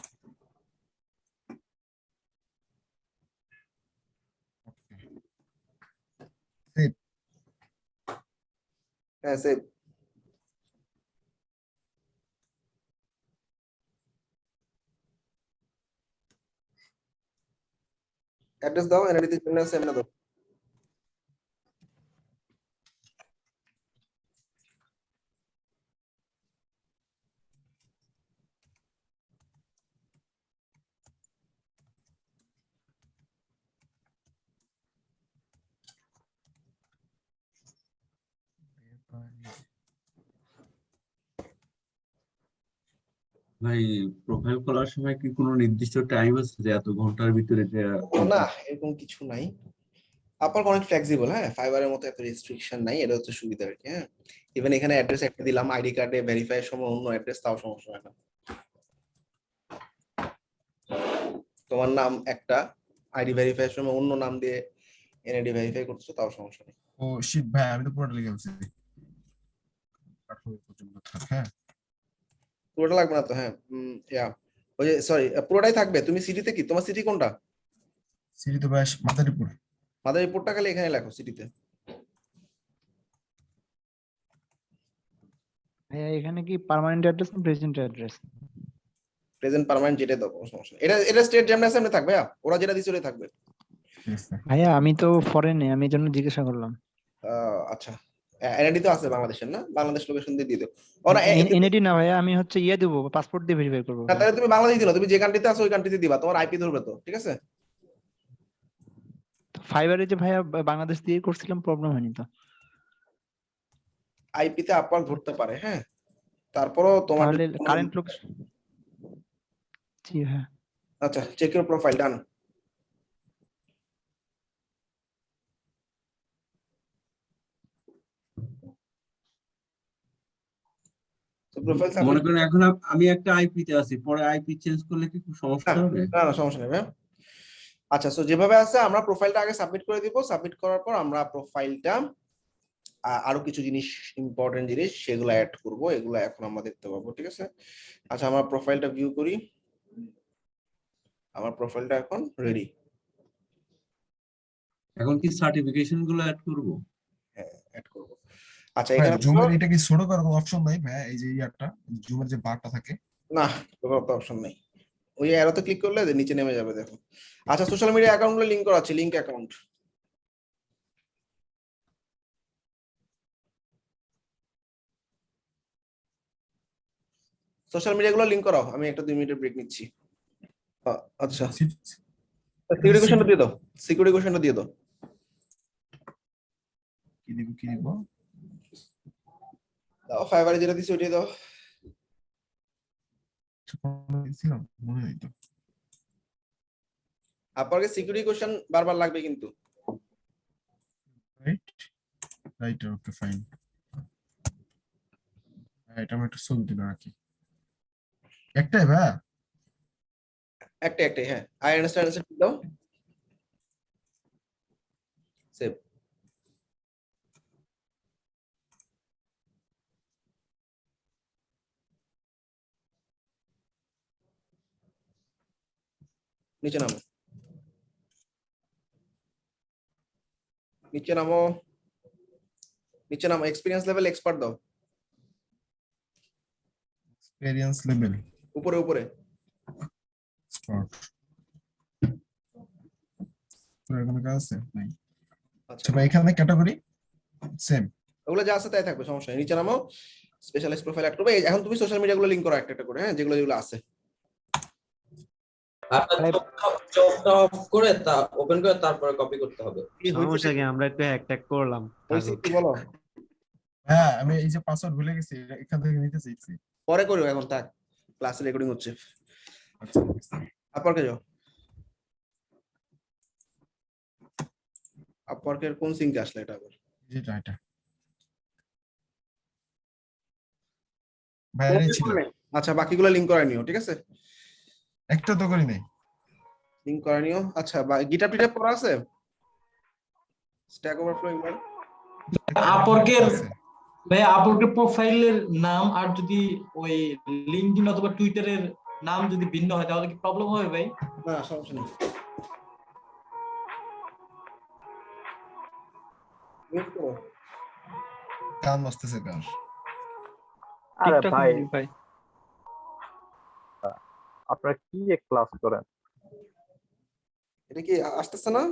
[SPEAKER 1] হ্যাঁ, সেভ। অ্যাড্রেস দাও, এনআইডি জন্য আছে, এমনি দাও।
[SPEAKER 13] ভাই প্রোফাইল খোলার সময় কি কোনো নির্দিষ্ট টাইম আছে যে এত ঘন্টার ভিতরে যে
[SPEAKER 1] না, এরকম কিছু নাই। আপনার অনেক ফ্লেক্সিবল, হ্যাঁ, ফাইবারের মতো এত রেস্ট্রিকশন নাই, এটা হচ্ছে সুবিধা আর কি। হ্যাঁ, ইভেন এখানে অ্যাড্রেস একটা দিলাম, আইডি কার্ডে ভেরিফাই এর সময় অন্য অ্যাড্রেস, তাও সমস্যা হয় না। তোমার নাম একটা, আইডি ভেরিফাই এর সময় অন্য নাম দিয়ে এনআইডি ভেরিফাই করতেছো, তাও সমস্যা নেই।
[SPEAKER 3] ও শিট ভাই, আমি তো পুরোটা লিখে ফেলছি। হ্যাঁ,
[SPEAKER 1] পুরোটা লাগবে না তো? হ্যাঁ, ওই যে সরি, পুরোটাই থাকবে। তুমি সিটিতে কি, তোমার সিটি কোনটা?
[SPEAKER 3] সিটি তো ভাই মাদারীপুর।
[SPEAKER 1] মাদারীপুরটা খালি এখানে লেখো সিটিতে।
[SPEAKER 5] ভাইয়া এখানে কি পার্মানেন্ট অ্যাড্রেস না প্রেজেন্ট অ্যাড্রেস?
[SPEAKER 1] প্রেজেন্ট পার্মানেন্ট যেটা দাও, কোনো সমস্যা নেই। এটা স্টেট যেমন আছে এমনি থাকবে, ওরা যেটা দিছে ওটাই থাকবে।
[SPEAKER 5] ভাইয়া আমি তো ফরেনে, আমি এই জন্য জিজ্ঞাসা করলাম।
[SPEAKER 1] আচ্ছা, এনআইডি তো আছে বাংলাদেশের, না? বাংলাদেশ লোকেশন দিয়ে দিও। ওরা
[SPEAKER 5] এনআইডি না ভাইয়া, আমি হচ্ছে দেবো, পাসপোর্ট দিয়ে ভেরিফাই করবো।
[SPEAKER 1] না, তাহলে তুমি বাংলাদেশ দিও না, তুমি যে কান্ট্রিতে আছো ওই কান্ট্রিতে দিবা, তোমার আইপি ধরবে তো, ঠিক আছে?
[SPEAKER 5] ফাইবারে যে ভাইয়া বাংলাদেশ দিয়ে করছিলাম, প্রবলেম হয়নি তো?
[SPEAKER 1] আইপি তে আপওয়ার্ক ধরতে পারে, হ্যাঁ। তারপরও তোমার
[SPEAKER 5] তাহলে কারেন্ট লোকেশন। জি হ্যাঁ।
[SPEAKER 1] আচ্ছা, চেক ইউর প্রোফাইল, ডান।
[SPEAKER 13] মনে করেন এখন আমি একটা আইপি তে আছি, পরে আইপি চেঞ্জ করলে কি খুব সমস্যা হবে?
[SPEAKER 1] না না, সমস্যা নেই ভাই। আচ্ছা, সো যেভাবে আছে আমরা প্রোফাইলটা আগে সাবমিট করে দিব, সাবমিট করার পর আমরা প্রোফাইলটা আরো কিছু জিনিস, ইম্পর্টেন্ট জিনিস, সেগুলো অ্যাড করব, এগুলো এখন আমরা দেখতে পাবো, ঠিক আছে? আচ্ছা, আমরা প্রোফাইলটা ভিউ করি। আমার প্রোফাইলটা এখন রেডি।
[SPEAKER 13] এখন কি সার্টিফিকেশন গুলো অ্যাড করব?
[SPEAKER 1] হ্যাঁ, অ্যাড করব। আচ্ছা, এখানে
[SPEAKER 3] জুমের এটা কি ছোট করার কোনো অপশন নাই ভাই? এই যে ইয়ারটা, জুমের যে বারটা থাকে,
[SPEAKER 1] না, কোনো অপশন নাই। ওই অ্যারোতে ক্লিক করলে নিচে নেমে যাবে, দেখো। আচ্ছা, সোশ্যাল মিডিয়া অ্যাকাউন্টগুলো লিংক করা আছে, লিংক অ্যাকাউন্ট। সোশ্যাল মিডিয়া গুলো লিংক করাও, আমি একটা 2 মিনিটের ব্রেক নিচ্ছি। আচ্ছা, সিকিউরিটি কোশ্চেনটা দিয়ে দাও, সিকিউরিটি কোশ্চেনটা দিয়ে দাও।
[SPEAKER 3] কি দিব
[SPEAKER 1] দাও, ফাইবারে যেটা দিছি ওইটাই দাও।
[SPEAKER 3] ছিলাম মনে নেই তো।
[SPEAKER 1] আপনাকে সিকিউরিটি কোশ্চেন বারবার লাগবে কিন্তু।
[SPEAKER 3] Right okay fine. এটা আমি একটু ছবি তুলে রাখি। একটাই ভাই?
[SPEAKER 1] একটাই, হ্যাঁ। আই আন্ডারস্ট্যান্ড দাও, সেভ। নিচে নামো, নিচে নামো, নিচে নামো। এক্সপিরিয়েন্স লেভেল এক্সপার্ট দাও,
[SPEAKER 3] এক্সপেরিয়েন্স লেভেল
[SPEAKER 1] উপরে উপরে।
[SPEAKER 3] স্পট পুরো কোনো কাজ আছে নাই।
[SPEAKER 1] আচ্ছা,
[SPEAKER 3] আচ্ছা ভাই এখানে ক্যাটাগরি সেম,
[SPEAKER 1] ওগুলো যা আছে তাই থাকবে, সমস্যা নেই। নিচে নামো, স্পেশালিস্ট প্রোফাইল অ্যাড করবে। এখন তুমি সোশ্যাল মিডিয়া গুলো লিংক করো একটা একটা করে, হ্যাঁ, যেগুলো যেগুলো আছে।
[SPEAKER 14] জবটা অফ করে তা ওপেন করে তারপরে কপি করতে হবে।
[SPEAKER 4] সমস্যা কি, আমরা একটু হ্যাক ট্যাক করলাম।
[SPEAKER 1] কি বলো?
[SPEAKER 3] হ্যাঁ আমি এই যে পাসওয়ার্ড ভুলে গেছি, এখান থেকে নিতে চাইছি।
[SPEAKER 1] পরে করো, এখন থাক, ক্লাসে রেকর্ডিং হচ্ছে।
[SPEAKER 3] আচ্ছা
[SPEAKER 1] আপওয়ার্কে যাও। আপওয়ার্কের কোন সিঙ্কে আসলে এটা আবার?
[SPEAKER 3] যেটা এটা বাইরে ছিল।
[SPEAKER 1] আচ্ছা, বাকিগুলো লিংক করে নিও, ঠিক আছে?
[SPEAKER 3] একটা তো করি নাই,
[SPEAKER 1] লিংক করে নিও। আচ্ছা, গিটহাব টিটহাব পড়া আছে? স্ট্যাক ওভারফ্লো ইমেল
[SPEAKER 15] আপওয়ার্কের ভাই, আপওয়ার্কের প্রোফাইলের নাম আর যদি ওই লিঙ্কডইন অথবা টুইটারের নাম যদি ভিন্ন হয় তাহলে কি প্রবলেম হবে ভাই?
[SPEAKER 1] না, সমস্যা নেই। মিউট করো।
[SPEAKER 3] কান বসতেছে কার?
[SPEAKER 10] আরে
[SPEAKER 8] ঠিকঠাক
[SPEAKER 10] ভাই,
[SPEAKER 8] হয়নি ভাই।
[SPEAKER 10] আপনারা কি এক ক্লাস করেন?
[SPEAKER 1] এটা কি আসতেছে না?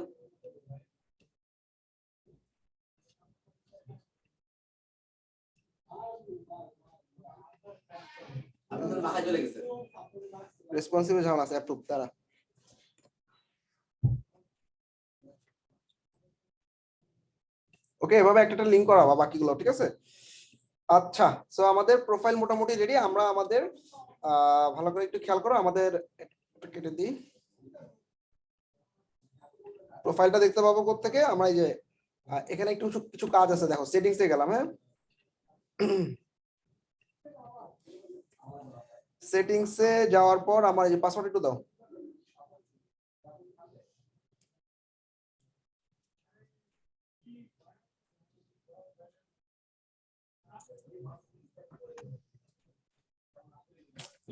[SPEAKER 1] রেসপন্সিবল ঝামেলা আছে, অ্যাপ্রুভ তারা। ওকে, এভাবে একটা লিংক করাবা বাকিগুলো, ঠিক আছে? আচ্ছা, সো আমাদের প্রোফাইল মোটামুটি রেডি। আমরা আমাদের ভালো করে একটু খেয়াল করো, আমাদের কেটে দিই। প্রোফাইলটা দেখতে পাবো কোত্থেকে? আমরা এই যে এখানে একটু কিছু কাজ আছে, দেখো সেটিংস এ গেলাম, হ্যাঁ। সেটিংস এ যাওয়ার পর আমার এই যে পাসওয়ার্ড একটু দাও।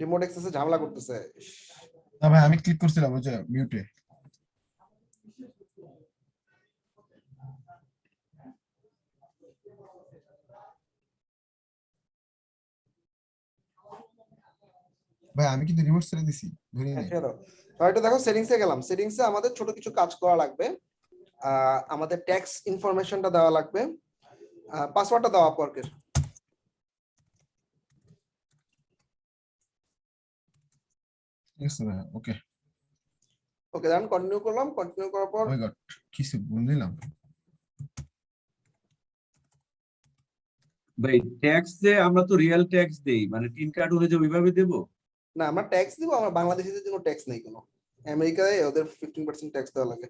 [SPEAKER 1] রিমোট অ্যাক্সেসে ঝামেলা করতেছে।
[SPEAKER 3] না ভাই আমি ক্লিক করছিলাম ওই যে মিউটে। ভাই আমি কিন্তু রিমোট ছেড়ে দিছি, ধরি নাই।
[SPEAKER 1] হয়তো দেখো সেটিংস এ গেলাম, সেটিংস এ আমাদের ছোট কিছু কাজ করা লাগবে। আমাদের ট্যাক্স ইনফরমেশনটা দেওয়া লাগবে, পাসওয়ার্ডটা দাও আপওয়ার্কের।
[SPEAKER 3] ওকে
[SPEAKER 1] ওকে, দেন কন্টিনিউ করলাম। কন্টিনিউ করার পর
[SPEAKER 3] ওই গড কিছু ভুল দিলাম
[SPEAKER 13] ভাই। ট্যাক্স যে আমরা তো রিয়েল ট্যাক্স দেই, মানে টিন কার্ড হলে যে ওইভাবে দেব
[SPEAKER 1] না, আমরা ট্যাক্স দিব। আমরা বাংলাদেশিদের জন্য ট্যাক্স নেই কোনো, আমেরিকায় ওদের 15% ট্যাক্স দেওয়া লাগে।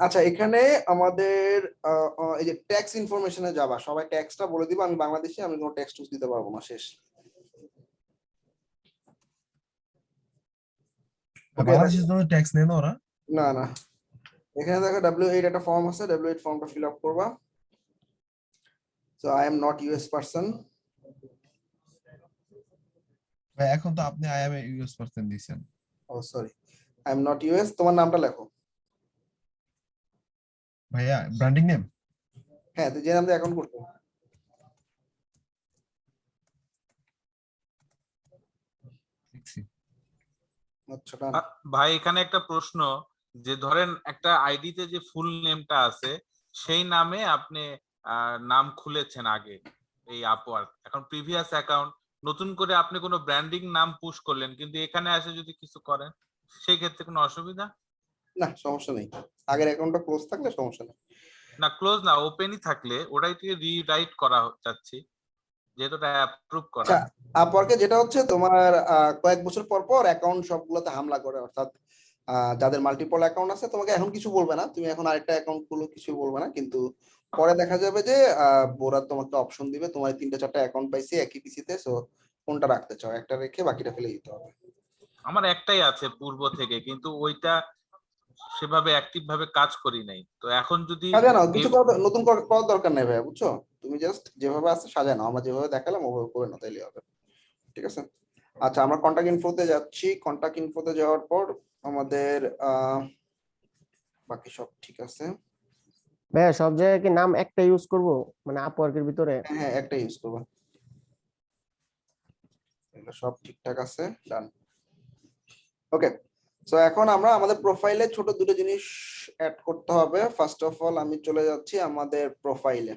[SPEAKER 1] আচ্ছা, এখানে আমাদের এই যে ট্যাক্স ইনফরমেশনে যাবা, সবাই ট্যাক্সটা বলে দিব। আমি বাংলাদেশি, আমি কোনো ট্যাক্স দিতে পারবো না, শেষ।
[SPEAKER 3] বাংলাদেশের জন্য ট্যাক্স নেন ওরা?
[SPEAKER 1] না না, এখানে দেখো W8 একটা ফর্ম আছে, W8 ফর্মটা ফিল আপ করবা। So I am not US person.
[SPEAKER 3] ভাই এখন তো আপনি I am a US person দিয়েছেন।
[SPEAKER 1] Oh sorry, I am not US. তোমার নামটা লেখো
[SPEAKER 3] ভাইয়া, ব্র্যান্ডিং নেম।
[SPEAKER 1] হ্যাঁ, তুই যে নাম দিয়ে অ্যাকাউন্ট করতে। আচ্ছা,
[SPEAKER 12] ভাই এখানে একটা প্রশ্ন, যে ধরেন একটা আইডিতে যে ফুল নেমটা আছে সেই নামে আপনি নাম খুলেছেন আগে এই আপওয়ার্ক, এখন প্রিভিয়াস অ্যাকাউন্ট, নতুন করে আপনি কোনো ব্র্যান্ডিং নাম পুশ করলেন, কিন্তু এখানে এসে যদি কিছু করেন সেই ক্ষেত্রে কোনো অসুবিধা?
[SPEAKER 1] না সমস্যা নেই, আগের অ্যাকাউন্টটা ক্লোজ থাকলে সমস্যা নেই।
[SPEAKER 12] না ক্লোজ না, ওপেনই থাকলে ওটাই থেকে রিরাইট করা চাচ্ছি, যেহেতু এটা অ্যাপ্রুভ করা।
[SPEAKER 1] আচ্ছা, আপওয়ার্কে যেটা হচ্ছে তোমার কয়েক বছর পর পর অ্যাকাউন্ট সবগুলোতে হামলা করে, অর্থাৎ যাদের মাল্টিপল অ্যাকাউন্ট আছে তোমাকে এখন কিছু বলবে না, তুমি এখন আরেকটা অ্যাকাউন্ট খুলো, কিছু বলবে না, কিন্তু পরে দেখা যাবে যে ওরা তোমাকে অপশন দিবে, তোমার 3-4টা অ্যাকাউন্ট পাইছি একই পিসিতে, সো কোনটা রাখতে চাও, একটা রেখে বাকিটা ফেলে দিতে হবে।
[SPEAKER 12] আমার একটাই আছে পূর্ব থেকে, কিন্তু ওইটা সেভাবে অ্যাক্টিভ ভাবে কাজ করি নাই, তো এখন যদি
[SPEAKER 1] সাজায় নাও, কিছু নতুন করার দরকার নেই ভাইয়া, বুঝছো? তুমি জাস্ট যেভাবে আছে সাজায় নাও, আমরা যেভাবে দেখালাম ওভাবে করে নাও, তাইলে হবে। ঠিক আছে, আচ্ছা আমরা কন্টাক্ট ইনফোতে যাচ্ছি। কন্টাক্ট ইনফোতে যাওয়ার পর আমাদের বাকি সব ঠিক আছে।
[SPEAKER 16] ভাইয়া সব জায়গায় কি নাম একটা ইউজ করব, মানে আপওয়ার্কের ভিতরে?
[SPEAKER 1] হ্যাঁ একটা ইউজ করবা, এগুলো সব ঠিকঠাক আছে, ডান। ওকে, সো এখন আমরা আমাদের প্রোফাইলে ছোট দুটো জিনিস অ্যাড করতে হবে। ফার্স্ট অফ অল আমি চলে যাচ্ছি আমাদের প্রোফাইলে।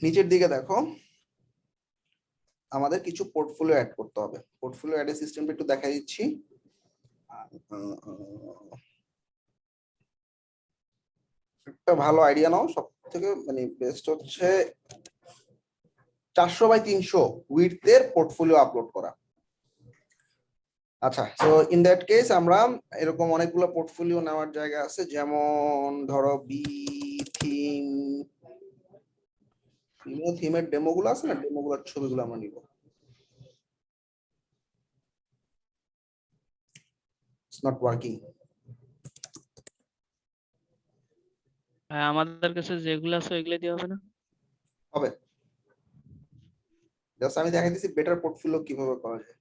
[SPEAKER 1] নিচের দিকে দেখো, আমাদের কিছু পোর্টফোলিও অ্যাড করতে হবে। পোর্টফোলিও অ্যাড সিস্টেমটা একটু দেখাই দিচ্ছি। একটা ভালো আইডিয়া নাও, সব থেকে মানে বেস্ট হচ্ছে 400x300 উইডথের পোর্টফোলিও আপলোড করা। আচ্ছা, সো ইন দ্যাট কেস আমরা এরকম অনেকগুলো পোর্টফোলিও নেওয়ার জায়গা আছে, যেমন ধরো বি থিম, থিমের ডেমো গুলো আছে না, ডেমো গুলোর ছবিগুলো আমরা নিব। It's not working.
[SPEAKER 8] আমাদের কাছে যেগুলো আছে ওইগুলো দিয়ে হবে না?
[SPEAKER 1] হবে, জাস্ট আমি দেখাই দিচ্ছি বেটার পোর্টফোলিও কিভাবে করা যায়।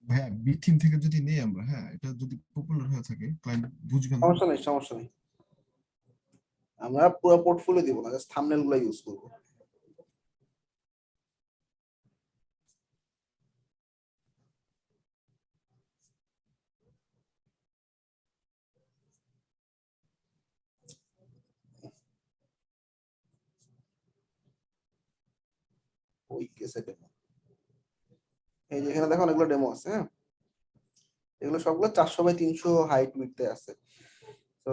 [SPEAKER 3] ভাইয়া বি থিম থেকে যদি নেই আমরা, হ্যাঁ এটা যদি পপুলার হয়ে থাকে ক্লায়েন্ট বুঝবে না।
[SPEAKER 1] সমস্যা নেই, সমস্যা নেই, আমরা পুরো পোর্টফোলিও দিব না, জাস্ট থাম্বনেল গুলো ইউজ করব। ওই কেসে ডেমো, এই যে এখানে দেখো অনেকগুলো ডেমো আছে, হ্যাঁ এগুলো সবগুলো 400x300 হাইট উইডথে আছে। তো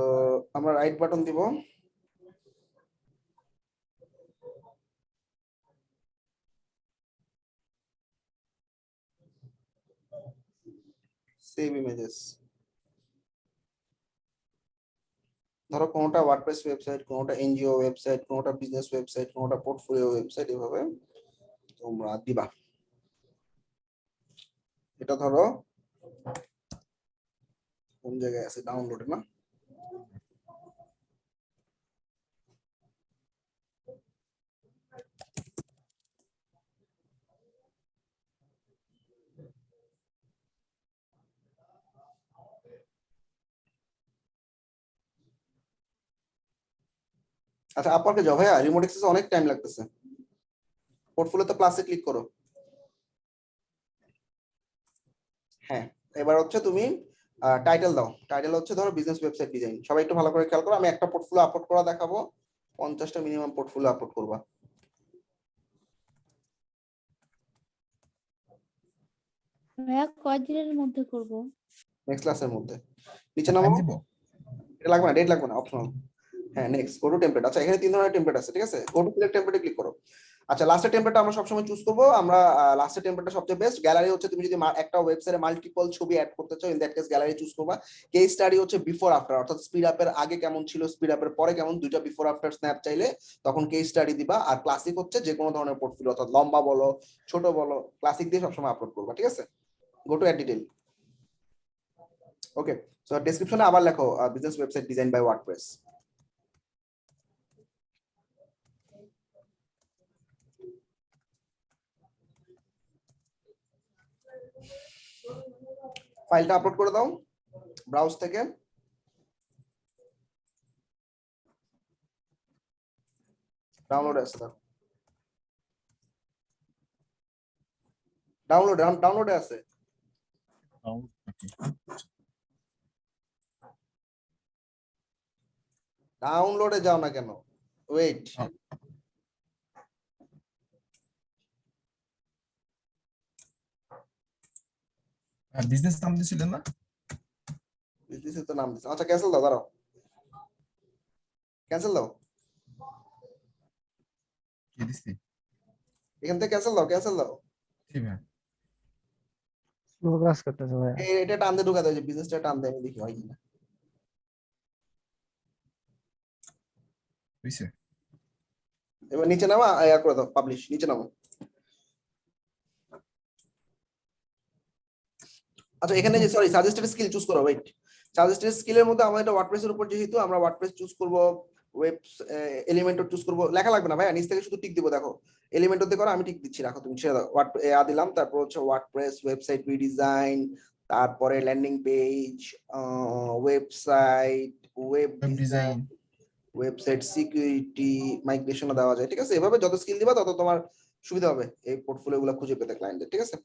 [SPEAKER 1] আমরা রাইট বাটন দিব, সেভ ইমেজেস। ধরো কোনটা ওয়ার্ডপ্রেস ওয়েবসাইট, কোনটা এনজিও ওয়েবসাইট, কোনটা বিজনেস ওয়েবসাইট, কোনটা পোর্টফোলিও ওয়েবসাইট, এভাবে তোমরা দিবা। এটা ধরো কোন জায়গায় আছে, ডাউনলোডে না? আচ্ছা, আপওয়ার্কে যাও ভাইয়া, রিমোট অ্যাক্সেসে অনেক টাইম লাগতেছে। পোর্টফোলিওতে প্লাসে ক্লিক করো। হ্যাঁ, এবার হচ্ছে তুমি টাইটেল দাও। টাইটেল হচ্ছে ধরো বিজনেস ওয়েবসাইট ডিজাইন। সবাই একটু ভালো করে খেয়াল করো, আমি একটা পোর্টফোলিও আপলোড করা দেখাবো, 50টা মিনিমাম পোর্টফোলিও আপলোড করবা।
[SPEAKER 17] ভাইয়া কয়দিনের মধ্যে করব?
[SPEAKER 1] নেক্সট ক্লাসের মধ্যে। নিচে নামো, এটা লাগবে না, ডেট লাগবে না, অপশনাল। হ্যাঁ, নেক্সট গো টু টেমপ্লেট। আচ্ছা, এখানে 3 ধরনের টেমপ্লেট আছে, ঠিক আছে? গো টু সিলেক্ট টেমপ্লেটে ক্লিক করো। আচ্ছা, লাস্টের টেমপ্লেটটা আমরা সবসময় চুজ করব। আমরা লাস্টের টেমপ্লেটটা সবচেয়ে বেস্ট। গ্যালারি হচ্ছে তুমি যদি একটা ওয়েবসাইটে মাল্টিপল ছবি অ্যাড করতে চাও, in that case gallery choose করবা। কেস স্টাডি হচ্ছে বিফোর আফটার, অর্থাৎ স্পিড আপের আগে কেমন ছিল, স্পিড আপের পরে কেমন, দুইটা বিফোর আফটার স্ন্যাপ চাইলে তখন কেস স্টাডি দিবা। আর ক্লাসিক হচ্ছে যে কোনো ধরনের পোর্টফোলিও, অর্থাৎ লম্বা বলো ছোট বলো, ক্লাসিক দিয়ে সবসময় আপলোড করবা, ঠিক আছে? Go to add detail. Okay, so ডেসক্রিপশনে আবার লেখো business website design by WordPress. ফাইলটা আপলোড করে দাও ব্রাউজ থেকে। ডাউনলোড আছে, দেখো ডাউনলোডে আছে। ডাউনলোডে যাও না কেন? ওয়েট,
[SPEAKER 3] বিজনেস নাম দিয়েছিলেন না?
[SPEAKER 1] বিজনেসের তো নাম দিছে। আচ্ছা ক্যান্সেল দাও, দাঁড়াও, ক্যান্সেল দাও,
[SPEAKER 3] কি দিছি?
[SPEAKER 1] এখান থেকে ক্যান্সেল দাও, ক্যান্সেল দাও।
[SPEAKER 3] ঠিক আছে,
[SPEAKER 16] স্লো কাজ করতেছে ভাই।
[SPEAKER 1] এটা টান দিয়ে ঢুকা দাও, যে বিজনেসটা টান দিয়ে, আমি দেখি হয় কিনা।
[SPEAKER 3] হইছে?
[SPEAKER 1] এবার নিচে নামা, ইয়া করে দাও, পাবলিশ, নিচে নামো। আচ্ছা এখানে যে সরি সাজেস্টেড স্কিল চুজ করো, ওয়েট, সাজেস্টেড স্কিলের মধ্যে আমাদের এটা ওয়ার্ডপ্রেস এর উপর, যেহেতু আমরা ওয়ার্ডপ্রেস চুজ করব, ওয়েব এলিমেন্টর চুজ করব, লেখা লাগবে না ভাই, নিচ থেকে শুধু টিক দিব। দেখো এলিমেন্টরতে করো, আমি টিক দিচ্ছি, রাখো তুমি, ছেড়ে দাও। দিলাম, তারপর হচ্ছে ওয়ার্ডপ্রেস ওয়েবসাইট রিডিজাইন, তারপরে landing page, website, web design, website security, মাইগ্রেশনও দেওয়া যায়। ঠিক আছে, এভাবে যত স্কিল দিবা তত তোমার সুবিধা হবে এই পোর্টফোলিওগুলো খুঁজে পেতে ক্লায়েন্টের। ঠিক আছে,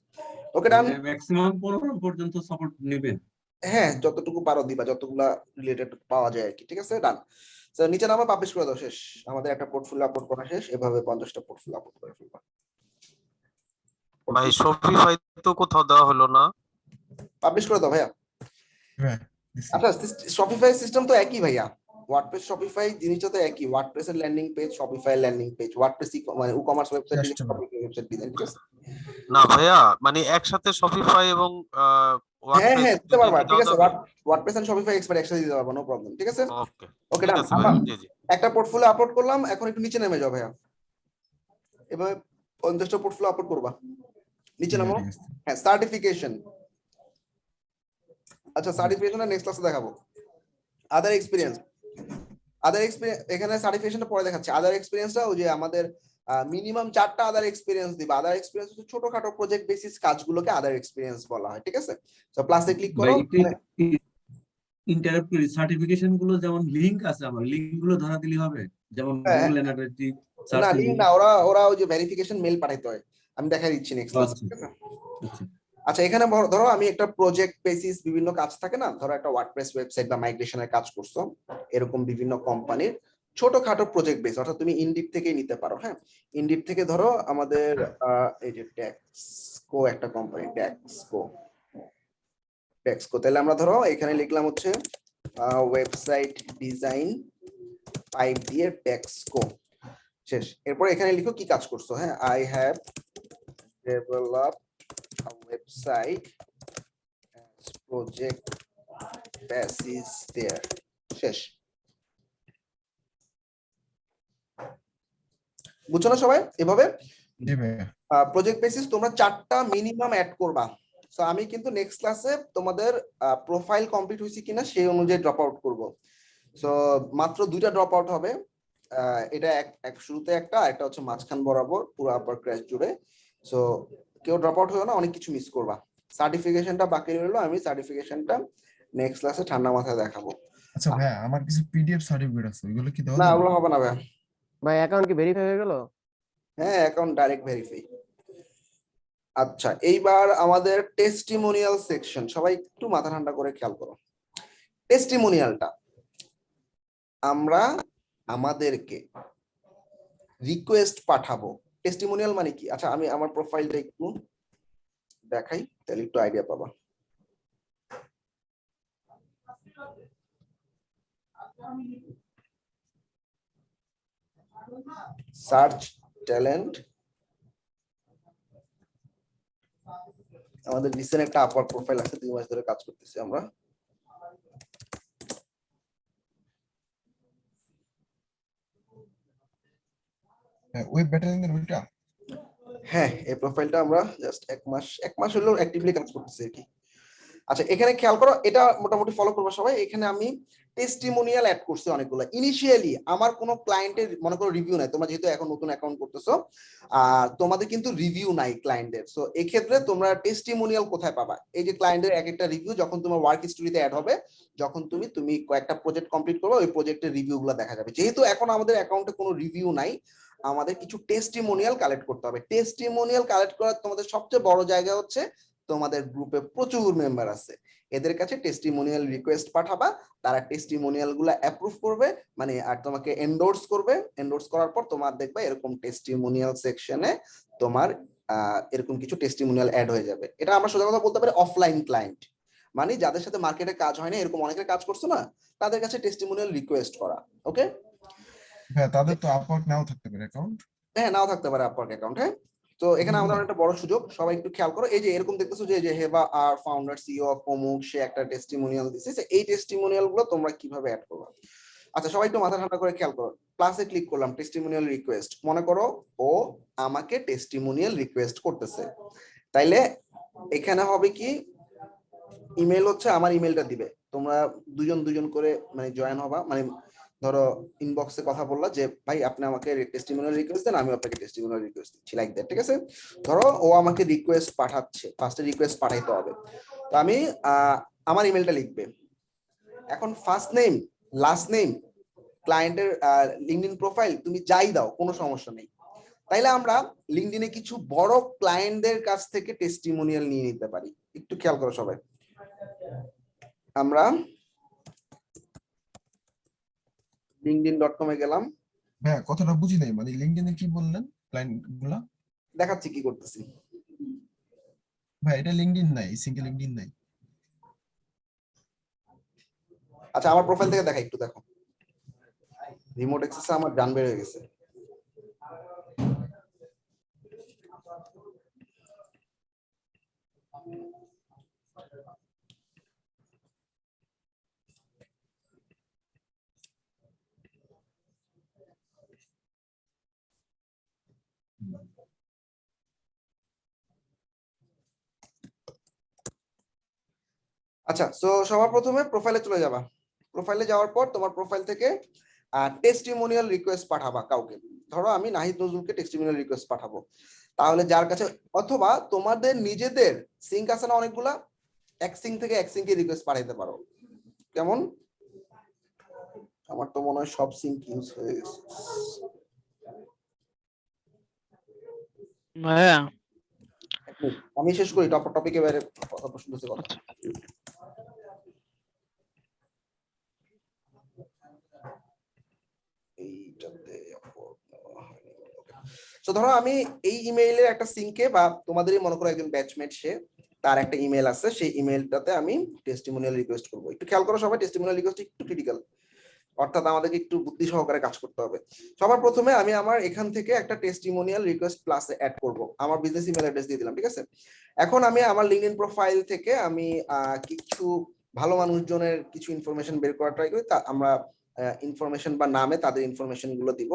[SPEAKER 1] ওকে ডান।
[SPEAKER 13] ম্যাক্সিমাম 15 পর্যন্ত সাপোর্ট নেবেন?
[SPEAKER 1] হ্যাঁ, যতটুকু পারো দিবা, যতগুলা রিলেটেড পাওয়া যায় আর কি। ঠিক আছে, ডান। তো নিচে নামা, পাবলিশ করে দাও, শেষ। আমাদের একটা পোর্টফোলিও আপলোড করা শেষ, এভাবে 50টা পোর্টফোলিও আপলোড করে ফেলবা।
[SPEAKER 18] ভাই শপিফাই তো কোথাও দেওয়া হলো না।
[SPEAKER 1] পাবলিশ করে দাও ভাইয়া।
[SPEAKER 3] হ্যাঁ,
[SPEAKER 1] আচ্ছা শপিফাই সিস্টেম তো একই ভাইয়া, ওয়ার্ডপ্রেস শপিফাই জিনিসটা তো একই। ওয়ার্ডপ্রেস এর landing page, Shopify landing page, WordPress মানে ই-কমার্স ওয়েবসাইট, ওয়েবসাইট ডিজাইন। ঠিক আছে
[SPEAKER 18] না ভাইয়া, মানে একসাথে শপিফাই এবং
[SPEAKER 1] হ্যাঁ হ্যাঁ দিতে পারবা। ঠিক আছে, ওয়ার্ডপ্রেস এন্ড শপিফাই এক্সপার্ট একসাথে দিতে পারবা, নো প্রবলেম। ঠিক আছে,
[SPEAKER 18] ওকে
[SPEAKER 1] ওকে ডান। আমরা একটা পোর্টফোলিও আপলোড করলাম, এখন একটু নিচে নেমে যাও ভাইয়া, এভাবে 50টা পোর্টফোলিও আপলোড করবা। নিচে নামো। হ্যাঁ, সার্টিফিকেশন। আচ্ছা সার্টিফিকেশনটা নেক্সট ক্লাসে দেখাবো। আদার এক্সপেরিয়েন্স, আদার এক্সপেরিয়েন্স এখানে সার্টিফিকেশনটা পরে দেখাচ্ছি। আদার এক্সপেরিয়েন্সটা ওই যে আমাদের মিনিমাম 4টা আদার এক্সপেরিয়েন্স দিবা। আদার এক্সপেরিয়েন্স হচ্ছে ছোটখাটো প্রজেক্ট বেসিস কাজগুলোকে আদার এক্সপেরিয়েন্স বলা হয়। ঠিক আছে, তো প্লাসে ক্লিক করো।
[SPEAKER 13] ইন্টারাপ্ট করি, সার্টিফিকেশন গুলো যেমন লিংক আছে, আমার লিংক গুলো ধরা দিলে হবে, যেমন গুগল অ্যানালিটিক্স
[SPEAKER 1] না লিংক না, ওরা ওই যে ভেরিফিকেশন মেল পাঠাইতে হয়, আমি দেখাই দিচ্ছি নেক্সট ক্লাস। আচ্ছা এখানে ধরো আমি একটা প্রজেক্ট বেসিস বিভিন্ন কাজ থাকে না, ধরো একটা ওয়ার্ডপ্রেস ওয়েবসাইট বা মাইগ্রেশনের কাজ করছো, এরকম বিভিন্ন কোম্পানির ছোটখাটো প্রজেক্ট বেস, অর্থাৎ তুমি ইনডিপ থেকেই নিতে পারো। হ্যাঁ, ইনডিপ থেকে ধরো আমাদের এই যে ট্যাক্সকো একটা কোম্পানি, ট্যাক্সকো, তাহলে আমরা ধরো এখানে লিখলাম হচ্ছে ওয়েবসাইট ডিজাইন 5 দিয়ে ট্যাক্সকো, শেষ। এরপর এখানে লিখো কি কাজ করছো। হ্যাঁ, I have developed a website as project basis there, শেষ। বুঝছো না সবাই? এভাবে প্রজেক্ট বেসিস তোমরা 4টা মিনিমাম অ্যাড করবা। সো আমি কিন্তু নেক্সট ক্লাসে তোমাদের প্রোফাইল কমপ্লিট হয়েছে কিনা সেই অনুযায়ী ড্রপ আউট করবো। সো মাত্র 2টা ড্রপ আউট হবে, এটা এক শুরুতে একটা হচ্ছে মাঝখান বরাবর পুরো আপার ক্র্যাশ জুড়ে। সো কেউ ড্রপ আউট হলো না, অনেক কিছু মিস করবা। সার্টিফিকেশনটা বাকি রইলো, আমি সার্টিফিকেশনটা নেক্সট ক্লাসে ঠান্ডা মাথায় দেখাবো।
[SPEAKER 3] আচ্ছা ভাই, আমার কিছু পিডিএফ সার্টিফিকেট আছে, ওইগুলো কি দেওয়া
[SPEAKER 1] না,
[SPEAKER 3] যাবে?
[SPEAKER 1] ওগুলো হবে না ভাই।
[SPEAKER 16] ভাই অ্যাকাউন্ট কি ভেরিফাই হয়ে গেল?
[SPEAKER 1] হ্যাঁ, অ্যাকাউন্ট ডাইরেক্ট ভেরিফাই। আচ্ছা এইবার আমাদের টেস্টিমোনিয়াল সেকশন, সবাই একটু মাথা ঠান্ডা করে খেয়াল করো। টেস্টিমোনিয়ালটা আমরা আমাদেরকে রিকোয়েস্ট পাঠাবো। টেস্টিমোনিয়াল মানে কি? আচ্ছা আমি আমার প্রোফাইলটা একটু দেখাই, তাহলে একটু আইডিয়া পাবা। সার্চ ট্যালেন্ট, আমাদের রিসেন্ট একটা আপার প্রোফাইল আছে, 2 মাস ধরে কাজ করতেছি আমরা।
[SPEAKER 3] ওয়েব ব্যাটালিয়নের ওইটা?
[SPEAKER 1] হ্যাঁ, এই প্রোফাইলটা আমরা জাস্ট এক মাস হলো অ্যাক্টিভলি কাজ করতেছি আর কি। আচ্ছা এখানে খেয়াল করো, এটা মোটামুটি ফলো করবো সবাই। এখানে আমি টেস্টিমোনিয়াল অ্যাড করছি অনেকগুলো। ইনিশিয়ালি আমার কোনো ক্লায়েন্টের মনে করো রিভিউ নাই, তোমরা যেহেতু এখন নতুন অ্যাকাউন্ট করতেছো, তোমাদের কিন্তু রিভিউ নাই ক্লায়েন্টের। সো এই ক্ষেত্রে তোমরা টেস্টিমোনিয়াল কোথায় পাবা? এই যে ক্লায়েন্টের এক একটা রিভিউ যখন তোমার ওয়ার্ক হিস্টরিতে অ্যাড হবে, যখন তুমি কয়েকটা প্রজেক্ট কমপ্লিট করবে, ওই প্রজেক্টের রিভিউগুলো দেখা যাবে। যেহেতু এখন আমাদের অ্যাকাউন্টে কোনো রিভিউ নাই, আমাদের কিছু টেস্টিমোনিয়াল কালেক্ট করতে হবে। টেস্টিমোনিয়াল কালেক্ট করার তোমাদের সবচেয়ে বড় জায়গা হচ্ছে তোমাদের গ্রুপে প্রচুর মেম্বার আছে, এদের কাছে টেস্টিমোনিয়াল রিকোয়েস্ট পাঠাবা, তারা টেস্টিমোনিয়াল গুলা অ্যাপ্রুভ করবে, মানে আর তোমাকে এন্ডোর্স করবে। এন্ডোর্স করার পর তোমার দেখবা এরকম টেস্টিমোনিয়াল সেকশনে তোমার এরকম কিছু টেস্টিমোনিয়াল অ্যাড হয়ে যাবে। এটা আমরা সোজা কথা বলতে পারি অফলাইন ক্লায়েন্ট, মানে যাদের সাথে মার্কেটে কাজ হয় না, এরকম অনেকের কাজ করছো না, তাদের কাছে টেস্টিমোনিয়াল রিকোয়েস্ট করা। ওকে,
[SPEAKER 3] হ্যাঁ তাদের তো আপওয়ার্ক নাও থাকতে পারে অ্যাকাউন্ট।
[SPEAKER 1] হ্যাঁ নাও থাকতে পারে আপওয়ার্ক অ্যাকাউন্ট। হ্যাঁ, তো এখানে আমাদের একটা বড় সুযোগ, সবাই একটু খেয়াল করো। এই যে এরকম দেখতেছো যে হেবা আর ফাউন্ডার সিইও অফ অমুক, সে একটা টেস্টিমোনিয়াল দিছে, এই টেস্টিমোনিয়াল গুলো তোমরা কিভাবে অ্যাড করবে। আচ্ছা, সবাই একটু মাথা ঠান্ডা করে খেয়াল করো। প্লাসে ক্লিক করলাম, টেস্টিমোনিয়াল রিকোয়েস্ট, মনে করো ও আমাকে টেস্টিমোনিয়াল রিকোয়েস্ট করতেছে, তাইলে এখানে হবে কি, ইমেল হচ্ছে আমার ইমেলটা দিবে, তোমরা দুজন করে মানে জয়েন হবা, মানে ধরো ইনবক্সে কথা বললা যে ভাই আপনি আমাকে টেস্টিমোনিয়াল রিকোয়েস্ট দেন, আমি আপনাকে টেস্টিমোনিয়াল রিকোয়েস্ট দিচ্ছি, লাইক দ্যাট। ঠিক আছে, ধরো ও আমাকে রিকোয়েস্ট পাঠাচ্ছে, ফার্স্টে রিকোয়েস্ট পাঠাইতে হবে, তো আমি আমার ইমেলটা লিখবে। এখন ফার্স্ট নেম, লাস্ট নেম, ক্লায়েন্টের লিঙ্কডইন প্রোফাইল, তুমি যাই দাও কোনো সমস্যা নেই। তাইলে আমরা লিঙ্কডইনে কিছু বড় ক্লায়েন্টদের কাছ থেকে টেস্টিমোনিয়াল নিয়ে নিতে পারি। একটু খেয়াল করো সবাই, আমরা linkedin.com এ গেলাম।
[SPEAKER 3] হ্যাঁ, কথাটা বুঝি নাই, মানে লিংকডইনে কি বললেন ক্লায়েন্ট গুলা?
[SPEAKER 1] দেখাচ্ছি কি করতেছি।
[SPEAKER 3] ভাই এটা লিংকডইন নাই, সিঙ্গেল লিংকডইন নাই।
[SPEAKER 1] আচ্ছা, আমার প্রোফাইল থেকে দেখা, একটু দেখো, রিমোট অ্যাক্সেসে আমার ডান বের হয়ে গেছে। আচ্ছা, সো সবার প্রথমে প্রোফাইলে চলে যাবা। প্রোফাইলে যাওয়ার পর তোমার প্রোফাইল থেকে টেস্টিমোনিয়াল রিকোয়েস্ট পাঠাবা কাউকে। ধরো আমি নাহিদ নজরুলকে টেস্টিমোনিয়াল রিকোয়েস্ট পাঠাবো, তাহলে যার কাছে, অথবা তোমাদের নিজেদের সিঙ্ক আছে না অনেকগুলা, এক সিঙ্ক থেকে এক সিঙ্কে রিকোয়েস্ট পাঠাইতে পারো। কেমন? আমার তো মনে হয় সব সিঙ্ক ইউজ হয়ে গেছে।
[SPEAKER 8] হ্যাঁ,
[SPEAKER 1] আমি শেষ করি, টপিকে বাইরে কথা শুনতেছি কথা। তো ধরো আমি এই ইমেইলের একটা সিঙ্কে, বা তোমাদেরই মনে করো একজন ব্যাচমেট, সে তার একটা ইমেল আছে, সেই ইমেলটাতে আমি টেস্টিমোনিয়াল রিকোয়েস্ট করবো। একটু খেয়াল করো সবাই, টেস্টিমোনিয়াল রিকোয়েস্ট একটু ক্রিটিক্যাল, অর্থাৎ আমাদেরকে একটু বুদ্ধি সহকারে কাজ করতে হবে। সবার প্রথমে আমি আমার এখান থেকে একটা টেস্টিমোনিয়াল রিকোয়েস্ট প্লাসে অ্যাড করব, আমার বিজনেস ইমেল অ্যাড্রেস দিয়ে দিলাম। ঠিক আছে, এখন আমি আমার লিঙ্কডইন প্রোফাইল থেকে আমি কিছু ভালো মানুষজনের কিছু ইনফরমেশন বের করা ট্রাই করি। তা আমরা ইনফরমেশন বা নামে তাদের ইনফরমেশন গুলো দিব।